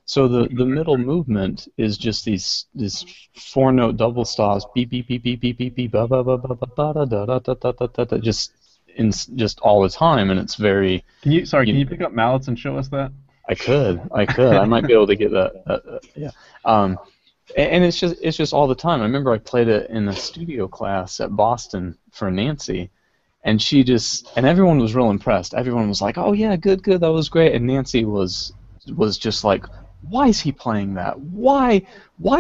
So the middle movement is just these 4-note double stops, beep beep beep beep beep beep beep, ba ba ba ba ba da da da da da da da, just all the time, and it's very. Can you pick up mallets and show us that? I could. I might be able to get that. Yeah. And it's just all the time. I remember I played it in a studio class at Boston for Nancy, and and everyone was real impressed. Everyone was like, "Oh yeah, good, that was great." And Nancy was just like, "Why is he playing that? Why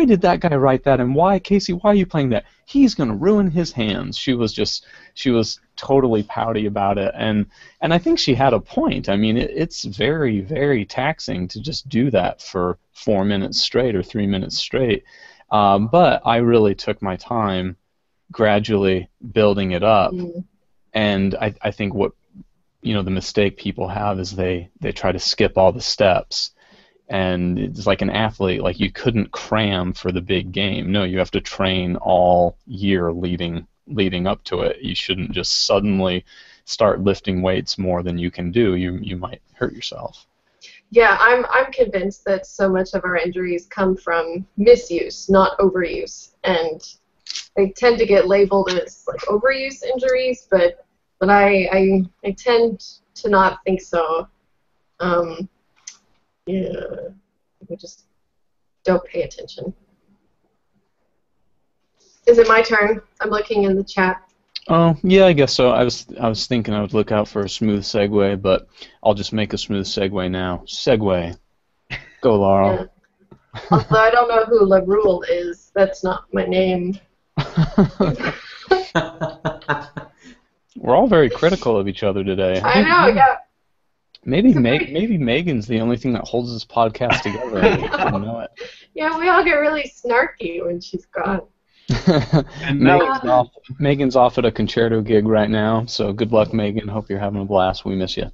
did that guy write that? And why, Casey, why are you playing that? He's gonna ruin his hands." She was totally pouty about it, and I think she had a point. I mean, it's very, very taxing to just do that for 4 minutes straight or 3 minutes straight. But I really took my time, gradually building it up, and I think what the mistake people have is they try to skip all the steps. And it's like an athlete, like you couldn't cram for the big game. No, you have to train all year leading up to it. You shouldn't just suddenly start lifting weights more than you can do. You might hurt yourself. Yeah, I'm convinced that so much of our injuries come from misuse, not overuse, and they tend to get labeled as like overuse injuries, but I tend to not think so. Yeah, we just don't pay attention. Is it my turn? I'm looking in the chat. Oh, yeah, I guess so. I was thinking I would look out for a smooth segue, but I'll just make a smooth segue now. Segue. Go, Laurel. Yeah. Although I don't know who Laurel is. That's not my name. We're all very critical of each other today. I know, yeah. Maybe Megan's the only thing that holds this podcast together. I didn't know it. Yeah, we all get really snarky when she's gone. And Megan's off at a concerto gig right now, so good luck, Megan. Hope you're having a blast. We miss you.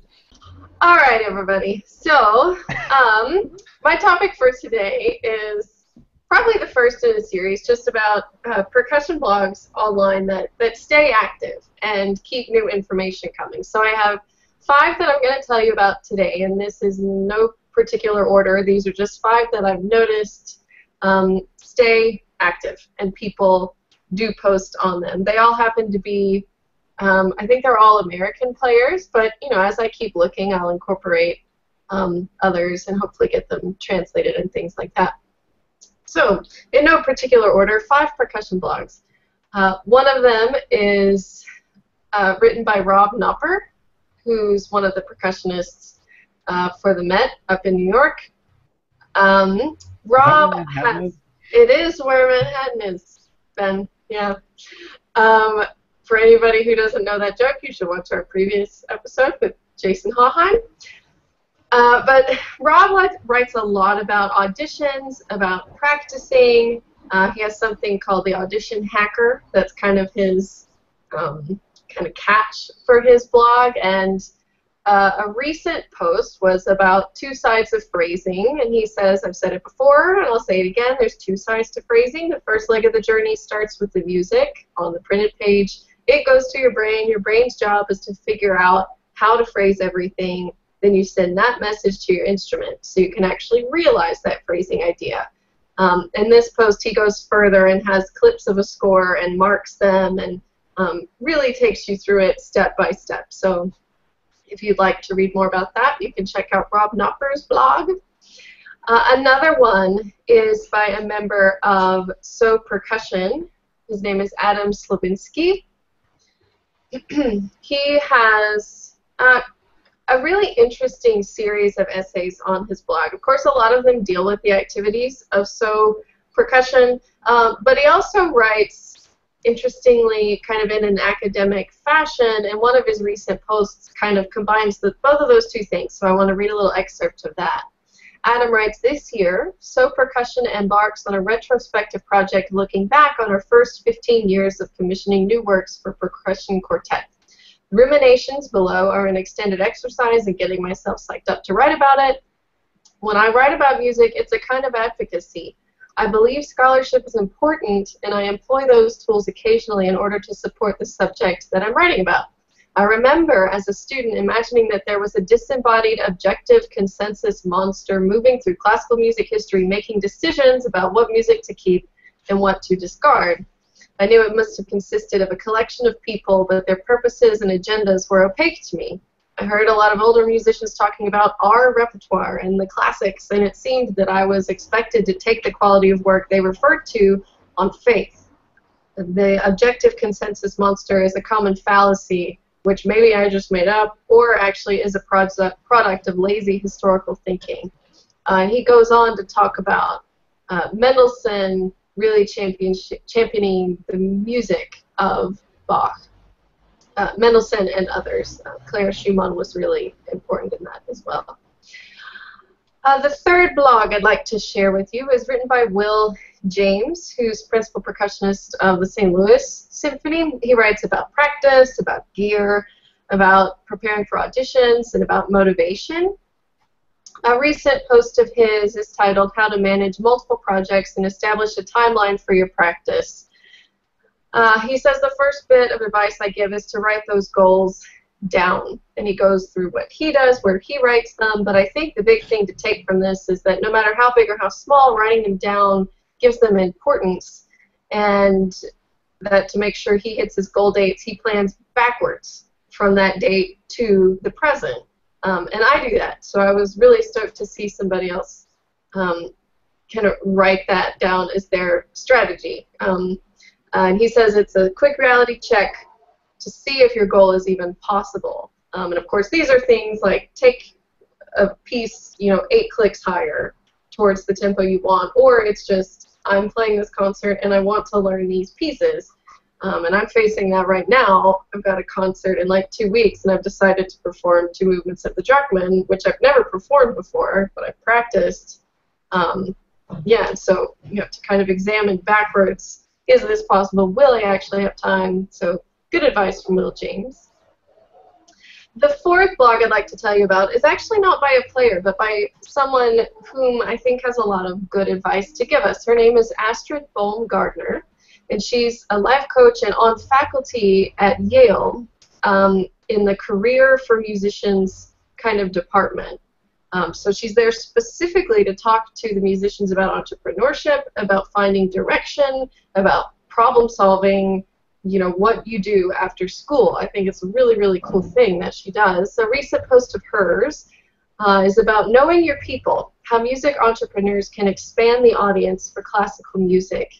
All right, everybody. So, my topic for today is probably the first in a series, just about percussion blogs online that stay active and keep new information coming. So I have 5 that I'm going to tell you about today, and this is no particular order. These are just 5 that I've noticed stay active, and people do post on them. They all happen to be, I think they're all American players, but as I keep looking, I'll incorporate others and hopefully get them translated and things like that. So, in no particular order, 5 percussion blogs. One of them is written by Rob Knopper, who's one of the percussionists for the Met up in New York. Rob has... It is where Manhattan is, Ben. Yeah. For anybody who doesn't know that joke, you should watch our previous episode with Jason Hawheim. But Rob writes a lot about auditions, about practicing. He has something called the Audition Hacker. That's kind of his kind of catch for his blog. And a recent post was about 2 sides of phrasing, and he says, I've said it before, and I'll say it again, there's 2 sides to phrasing. The first leg of the journey starts with the music on the printed page. It goes to your brain. Your brain's job is to figure out how to phrase everything then you send that message to your instrument so you can actually realize that phrasing idea. In this post, he goes further and has clips of a score and marks them and really takes you through it step by step. So if you'd like to read more about that, you can check out Rob Knopper's blog. Another one is by a member of So Percussion. His name is Adam Slabinski. He has a really interesting series of essays on his blog. Of course, a lot of them deal with the activities of So Percussion, but he also writes, interestingly, kind of in an academic fashion, and one of his recent posts kind of combines both of those two things, so I want to read a little excerpt of that. Adam writes, this year, So Percussion embarks on a retrospective project looking back on our first 15 years of commissioning new works for percussion quartet. The ruminations below are an extended exercise in getting myself psyched up to write about it. When I write about music, it's a kind of advocacy. I believe scholarship is important, and I employ those tools occasionally in order to support the subject that I'm writing about. I remember as a student imagining that there was a disembodied objective consensus monster moving through classical music history making decisions about what music to keep and what to discard. I knew it must have consisted of a collection of people, but their purposes and agendas were opaque to me. I heard a lot of older musicians talking about our repertoire and the classics, and it seemed that I was expected to take the quality of work they referred to on faith. The objective consensus monster is a common fallacy, which maybe I just made up, or actually is a product of lazy historical thinking. He goes on to talk about Mendelssohn really championing the music of Bach. Mendelssohn and others. Clara Schumann was really important in that as well. The third blog I'd like to share with you is written by Will James, who's principal percussionist of the St. Louis Symphony. He writes about practice, about gear, about preparing for auditions, and about motivation. A recent post of his is titled How to Manage Multiple Projects and Establish a Timeline for Your Practice. He says the first bit of advice I give is to write those goals down, and he goes through what he does, where he writes them, but I think the big thing to take from this is that no matter how big or how small, writing them down gives them importance, and that to make sure he hits his goal dates, he plans backwards from that date to the present, and I do that, so I was really stoked to see somebody else kind of write that down as their strategy. And he says it's a quick reality check to see if your goal is even possible. And of course, these are things like take a piece, 8 clicks higher towards the tempo you want, or it's just I'm playing this concert and I want to learn these pieces. And I'm facing that right now. I've got a concert in like 2 weeks, and I've decided to perform 2 movements of the Druckmann, which I've never performed before, but I've practiced. Yeah, so you have to kind of examine backwards. Is this possible? Will I actually have time? So good advice from Will James. The fourth blog I'd like to tell you about is actually not by a player, but by someone whom I think has a lot of good advice to give us. Her name is Astrid Bohm-Gardner, and she's a life coach and on faculty at Yale in the Career for Musicians kind of department. So she's there specifically to talk to the musicians about entrepreneurship, about finding direction, about problem solving, what you do after school. I think it's a really, really cool thing that she does. A recent post of hers is about knowing your people, how music entrepreneurs can expand the audience for classical music.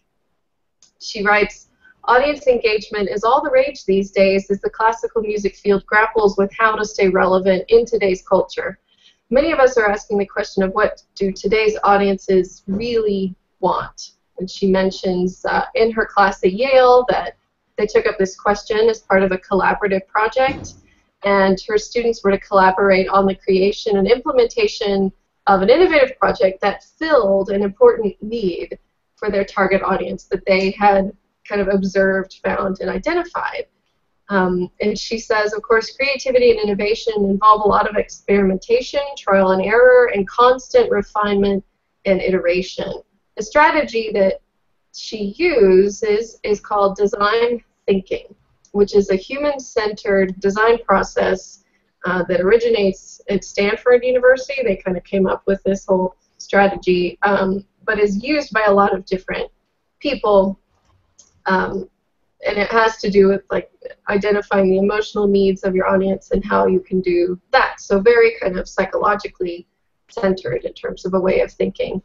She writes, audience engagement is all the rage these days as the classical music field grapples with how to stay relevant in today's culture. Many of us are asking the question of what do today's audiences really want? And she mentions in her class at Yale that they took up this question as part of a collaborative project, and her students were to collaborate on the creation and implementation of an innovative project that filled an important need for their target audience that they had kind of observed, found, and identified. And she says, of course, creativity and innovation involve a lot of experimentation, trial and error, and constant refinement and iteration. The strategy that she uses is called design thinking, which is a human-centered design process that originates at Stanford University. They kind of came up with this whole strategy, but is used by a lot of different people, and it has to do with like identifying the emotional needs of your audience and how you can do that. So very kind of psychologically centered in terms of a way of thinking.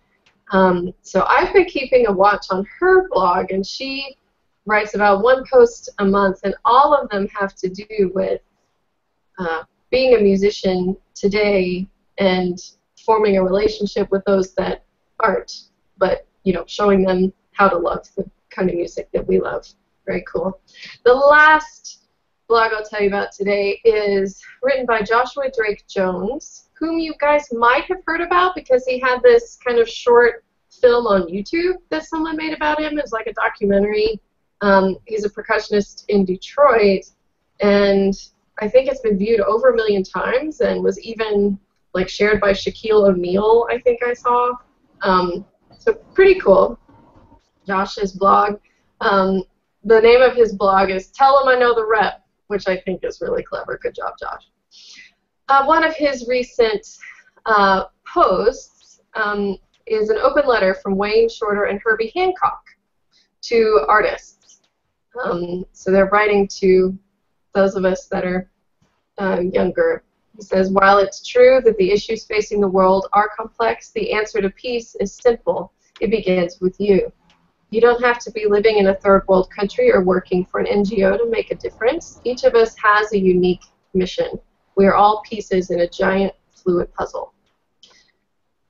So I've been keeping a watch on her blog, and she writes about one post a month, and all of them have to do with being a musician today and forming a relationship with those that aren't, but showing them how to love the kind of music that we love. Very cool. The last blog I'll tell you about today is written by Joshua Drake Jones, whom you guys might have heard about because he had this kind of short film on YouTube that someone made about him. It's like a documentary. He's a percussionist in Detroit, and I think it's been viewed over 1 million times and was even like shared by Shaquille O'Neal, I think I saw. So pretty cool. Josh's blog. The name of his blog is Tell Him I Know the Rep, which I think is really clever. Good job, Josh. One of his recent posts is an open letter from Wayne Shorter and Herbie Hancock to artists. So they're writing to those of us that are younger. He says, while it's true that the issues facing the world are complex, the answer to peace is simple. It begins with you. You don't have to be living in a third world country or working for an NGO to make a difference. Each of us has a unique mission. We are all pieces in a giant fluid puzzle.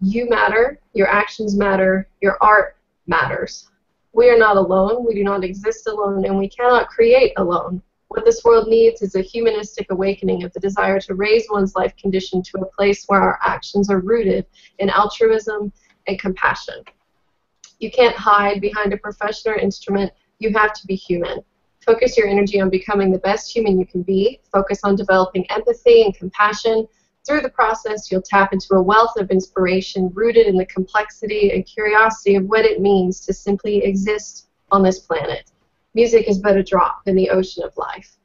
You matter, your actions matter, your art matters. We are not alone, we do not exist alone, and we cannot create alone. What this world needs is a humanistic awakening of the desire to raise one's life condition to a place where our actions are rooted in altruism and compassion. You can't hide behind a profession or instrument. You have to be human. Focus your energy on becoming the best human you can be. Focus on developing empathy and compassion. Through the process, you'll tap into a wealth of inspiration rooted in the complexity and curiosity of what it means to simply exist on this planet. Music is but a drop in the ocean of life.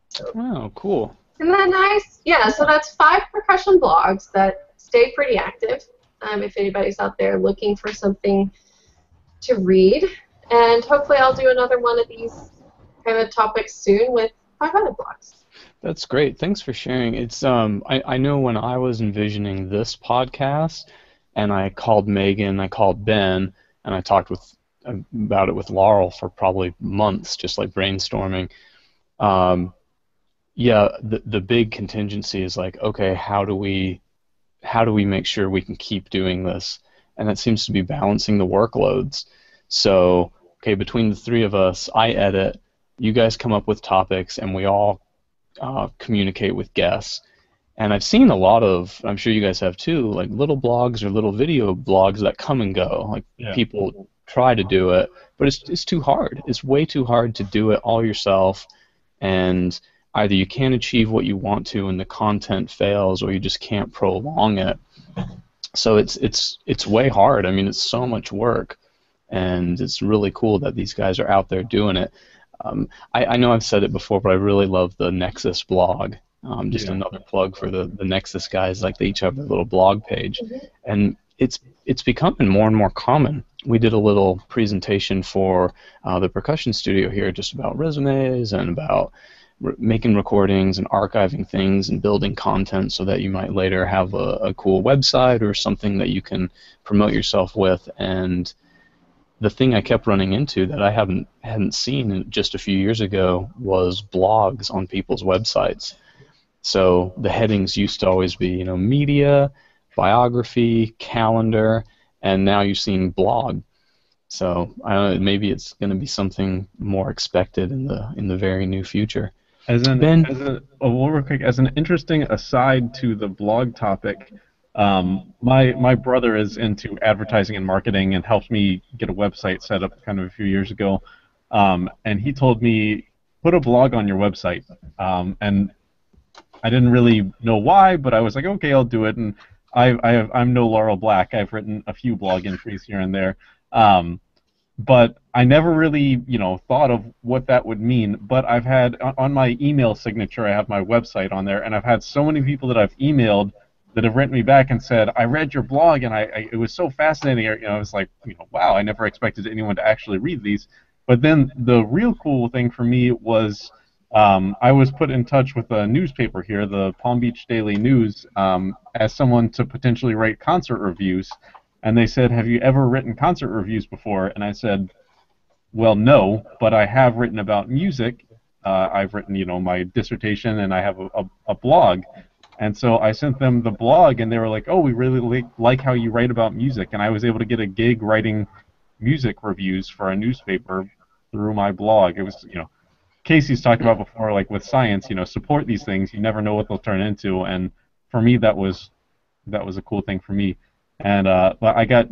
So, oh, cool. Isn't that nice? Yeah, so that's 5 percussion blogs that stay pretty active. If anybody's out there looking for something to read, and hopefully I'll do another one of these kind of topics soon with 500 blogs. That's great. Thanks for sharing. It's I know when I was envisioning this podcast, and I called Megan, I called Ben, and I talked about it with Laurel for probably months, just like brainstorming. Yeah, the big contingency is like, okay, how do we make sure we can keep doing this? And that seems to be balancing the workloads. So, okay, between the 3 of us, I edit, you guys come up with topics, and we all communicate with guests. And I've seen a lot of, I'm sure you guys have too, like little blogs or little video blogs that come and go. Like people try to do it, but it's too hard. It's way too hard to do it all yourself, and either you can't achieve what you want to and the content fails, or you just can't prolong it. So it's way hard. I mean, it's so much work, and it's really cool that these guys are out there doing it. I know I've said it before, but I really love the Nexus blog. Just another plug for the Nexus guys. Like, they each have their little blog page, and it's becoming more and more common. We did a little presentation for the percussion studio here, just about resumes and about making recordings and archiving things and building content so that you might later have a cool website or something that you can promote yourself with. And the thing I kept running into that I hadn't seen just a few years ago was blogs on people's websites. So the headings used to always be, media, biography, calendar, and now you've seen blog. So I don't know, maybe it's going to be something more expected in the very near future. As an interesting aside to the blog topic, my brother is into advertising and marketing and helped me get a website set up kind of a few years ago. And he told me, put a blog on your website. And I didn't really know why, but I was like, okay, I'll do it. And I'm no Laurel Black. I've written a few blog entries here and there. but I never really, thought of what that would mean. But I've had on my email signature, I have my website on there, and I've had so many people that I've emailed that have written me back and said, I read your blog, and it was so fascinating. I was like, wow, I never expected anyone to actually read these. But then the real cool thing for me was I was put in touch with a newspaper here, the Palm Beach Daily News, as someone to potentially write concert reviews. And they said, have you ever written concert reviews before? And I said, well, no, but I have written about music. I've written, my dissertation, and I have a blog. And so I sent them the blog, and they were like, oh, we really like how you write about music. And I was able to get a gig writing music reviews for a newspaper through my blog. It was, Casey's talked about before, like with science, support these things. You never know what they'll turn into. And for me, that was a cool thing for me. And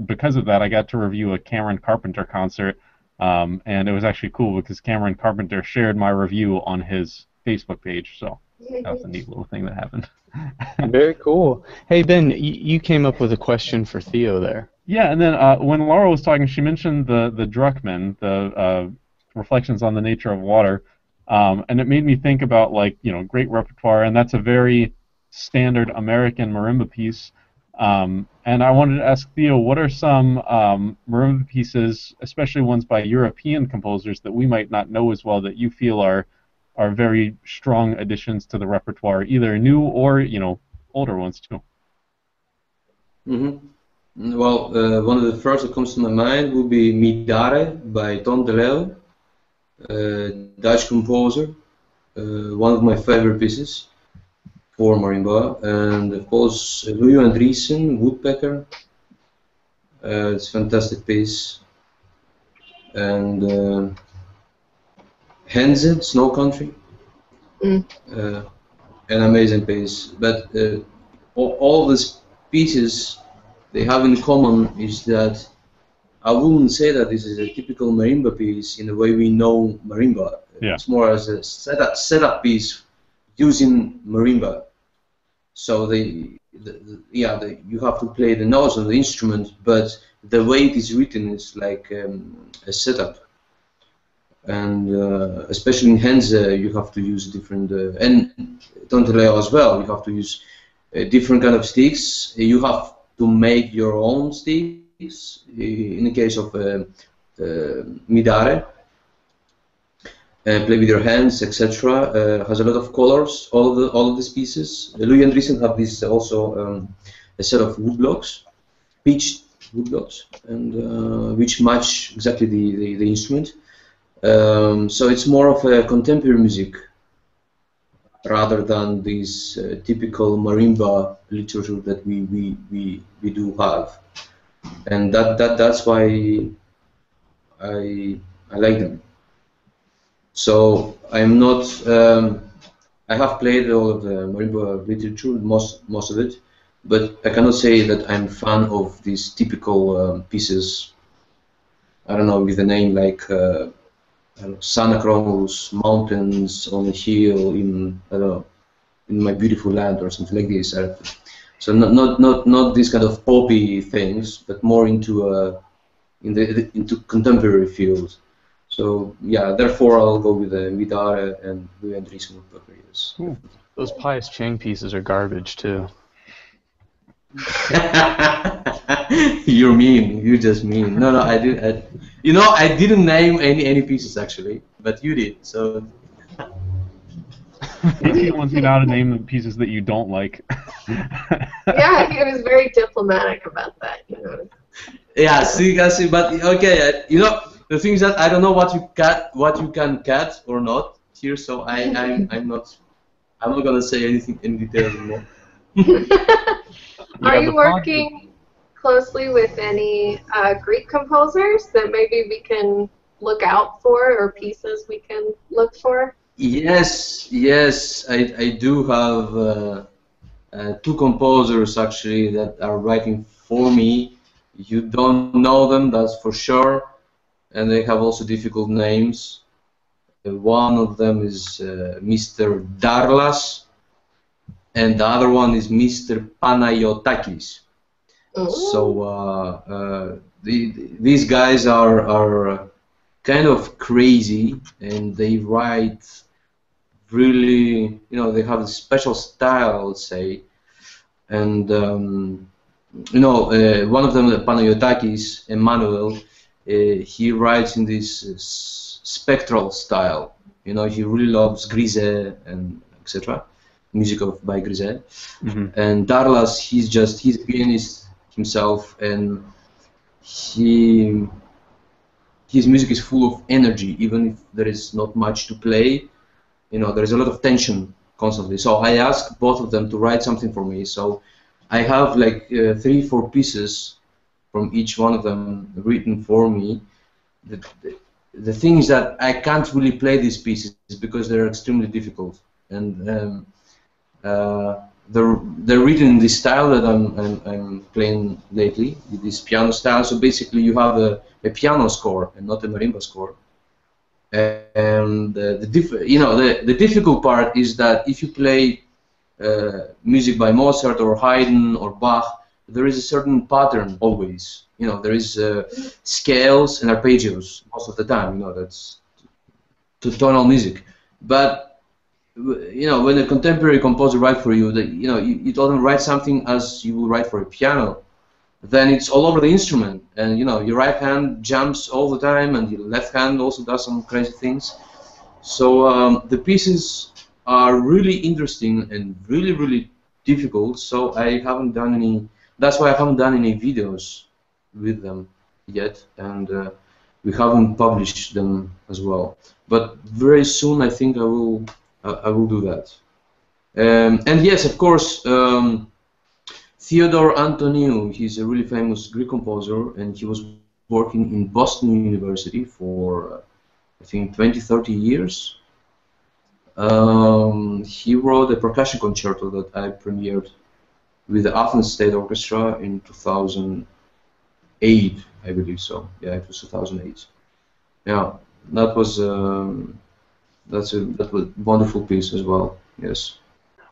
because of that, I got to review a Cameron Carpenter concert. And it was actually cool because Cameron Carpenter shared my review on his Facebook page. So that was a neat little thing that happened. Very cool. Hey, Ben, you came up with a question for Theo there. Yeah, and then when Laurel was talking, she mentioned the Druckmann, the Reflections on the Nature of Water, and it made me think about, great repertoire, and that's a very standard American marimba piece. And I wanted to ask Theo, what are some marimba pieces, especially ones by European composers, that we might not know as well, that you feel are very strong additions to the repertoire, either new or older ones too? Mm-hmm. Well, one of the first that comes to my mind would be Midare by Ton de Leeuw, Dutch composer, one of my favorite pieces for marimba, and of course Leigh Andriessen, Woodpecker. It's a fantastic piece, and Henze, Snow Country, an amazing piece. But all these pieces they have in common is that I wouldn't say that this is a typical marimba piece in the way we know marimba. Yeah. It's more as a setup piece using marimba. So you have to play the notes on the instrument, but the way it is written is like a setup. And especially in Henze, you have to use different, and Ton de Leeuw as well, you have to use different kind of sticks. You have to make your own sticks. In the case of Midare, play with your hands, etc. Has a lot of colors. All of these pieces. Leigh Andriessen have this also a set of wood blocks, pitched wood blocks, and which match exactly the instrument. So it's more of a contemporary music rather than this typical marimba literature that we do have, and that's why I like them. So I'm not. I have played all of the marimba literature, most of it, but I cannot say that I'm a fan of these typical pieces. I don't know, with a name like Santa Cruz, mountains on a hill in in my beautiful land or something like this. So not these kind of poppy things, but more into into contemporary fields. So yeah, therefore I'll go with Midare and Leigh Andriessen. Yes. Those Pius Chang pieces are garbage too. You're mean. You're just mean. No, I did. I didn't name any pieces actually, but you did. So. He wants me now to name the pieces that you don't like. Yeah, he was very diplomatic about that. Yeah, see, but okay, the thing is that I don't know what you can cut or not here, so I'm not gonna say anything in detail anymore. Are you working closely with any Greek composers that maybe we can look out for, or pieces we can look for? Yes, I do have two composers actually that are writing for me. You don't know them, that's for sure, and they have also difficult names. One of them is Mr. Darlas, and the other one is Mr. Panayotakis. So these guys are kind of crazy, and they write really, they have a special style, I would say. And one of them, Panayotakis, Emmanuel, he writes in this spectral style. He really loves Grise and etc. Music by Grise. And Darlas, he's a pianist himself, and his music is full of energy, even if there is not much to play. There is a lot of tension constantly. So I asked both of them to write something for me. So I have like 3-4 pieces from each one of them written for me. The thing is that I can't really play these pieces because they're extremely difficult, and they're written in this style that I'm playing lately, this piano style. So basically, you have a piano score and not a marimba score. And the difficult part is that if you play music by Mozart or Haydn or Bach, there is a certain pattern always. There is scales and arpeggios most of the time. That's tonal music. But when a contemporary composer writes for you, you told them write something as you will write for a piano. Then it's all over the instrument, and your right hand jumps all the time, and your left hand also does some crazy things. So the pieces are really interesting and really, really difficult. So I haven't done any. That's why I haven't done any videos with them yet, and we haven't published them as well. But very soon, I think I will do that. And yes, of course. Theodor Antoniou, he's a really famous Greek composer, and he was working in Boston University for, I think, 20-30 years. He wrote a percussion concerto that I premiered with the Athens State Orchestra in 2008, I believe so. Yeah, it was 2008. Yeah, that was a wonderful piece as well. Yes.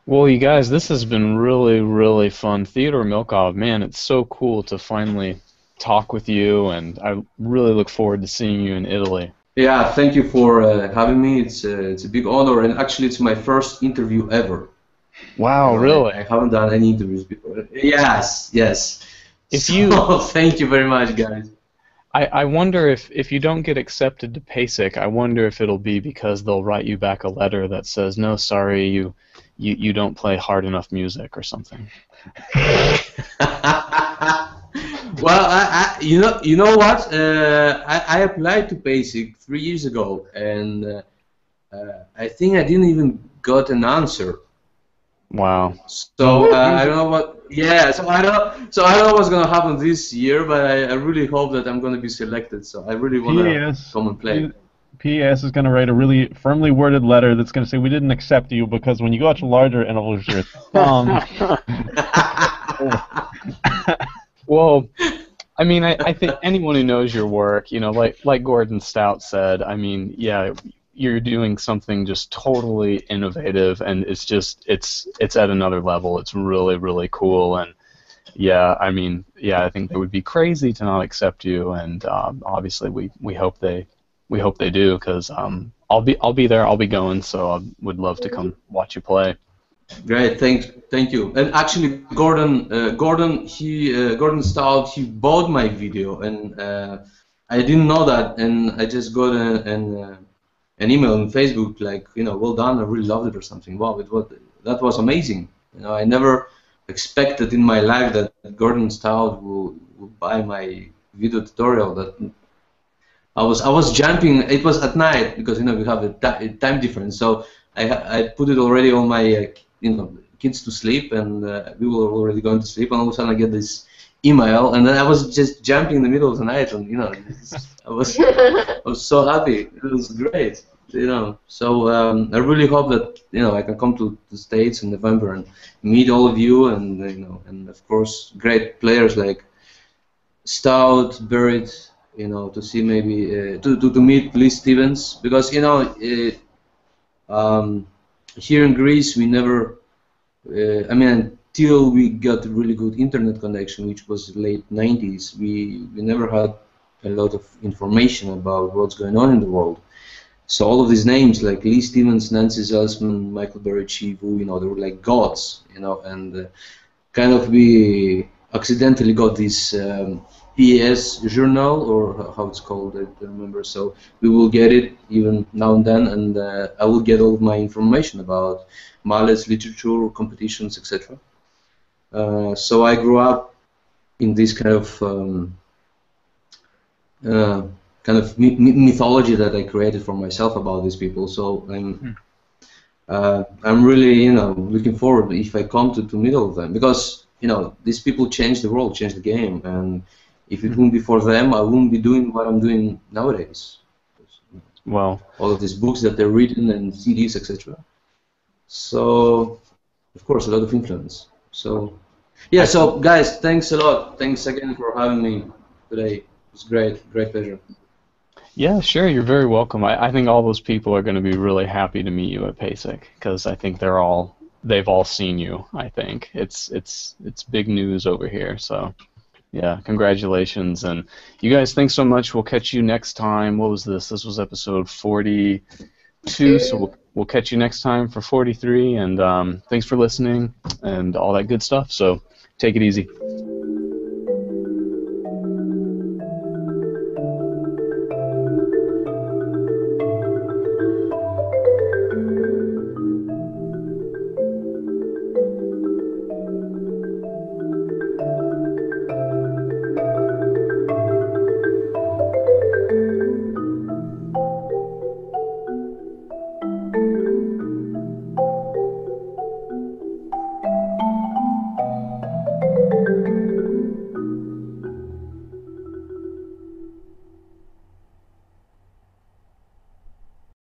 Well, you guys, this has been really, really fun. Theodor Milkov, man, it's so cool to finally talk with you, and I really look forward to seeing you in Italy. Yeah, thank you for having me. It's a big honor, and actually it's my first interview ever. Wow, really? I haven't done any interviews before. Yes. Thank you very much, guys. I wonder if you don't get accepted to PASIC, I wonder if it'll be because they'll write you back a letter that says, no, sorry, you don't play hard enough music or something. Well, you know what? I applied to PASIC 3 years ago, and I think I didn't even got an answer. Wow. So I don't know what. Yeah. So I don't know what's gonna happen this year, but I really hope that I'm gonna be selected. So I really wanna come and play. PES is going to write a really firmly worded letter that's going to say we didn't accept you because when you go out to larger intervals, your thumb. Well, I mean, I think anyone who knows your work, like Gordon Stout said, I mean, yeah, you're doing something just totally innovative, and it's at another level. It's really, really cool, and yeah, I mean, yeah, I think they would be crazy to not accept you, and obviously we hope they do, because I'll be there. I'll be going, so I would love to come watch you play. Great, thank you. And actually, Gordon Stout, he bought my video, and I didn't know that, and I just got an email on Facebook like, well done, I really loved it or something. Wow, that was amazing. I never expected in my life that Gordon Stout will buy my video tutorial. That I was jumping. It was at night because we have a time difference. So I put it already on my kids to sleep, and we were already going to sleep. And all of a sudden I get this email, and then I was just jumping in the middle of the night, and I was so happy. It was great. So I really hope that I can come to the States in November and meet all of you, and and of course great players like Stout, Barrett. To see maybe to meet Leigh Stevens, because here in Greece we never. I mean, till we got a really good internet connection, which was late 90s, we never had a lot of information about what's going on in the world. So all of these names like Leigh Stevens, Nancy Zelsman, Michael Berry-Chivu, you know, they were like gods, you know, and kind of we accidentally got this PAS journal, or how it's called, I don't remember. So we will get it even now and then, and I will get all of my information about mallets, literature, competitions, etc. So I grew up in this kind of mythology that I created for myself about these people. So I'm really, you know, looking forward if I come to meet all of them, because, you know, these people changed the world, changed the game, and if it wouldn't be for them, I wouldn't be doing what I'm doing nowadays. Well, all of these books that they're written and CDs, etc. So, of course, a lot of influence. So, yeah. So, guys, thanks a lot. Thanks again for having me today. It was great, great pleasure. yeah, sure. You're very welcome. I think all those people are going to be really happy to meet you at PASIC, because I think they've all seen you. I think it's big news over here. So, yeah, congratulations, and you guys, thanks so much. We'll catch you next time. What was this? This was episode 42. So we'll catch you next time for 43. And thanks for listening and all that good stuff. So take it easy.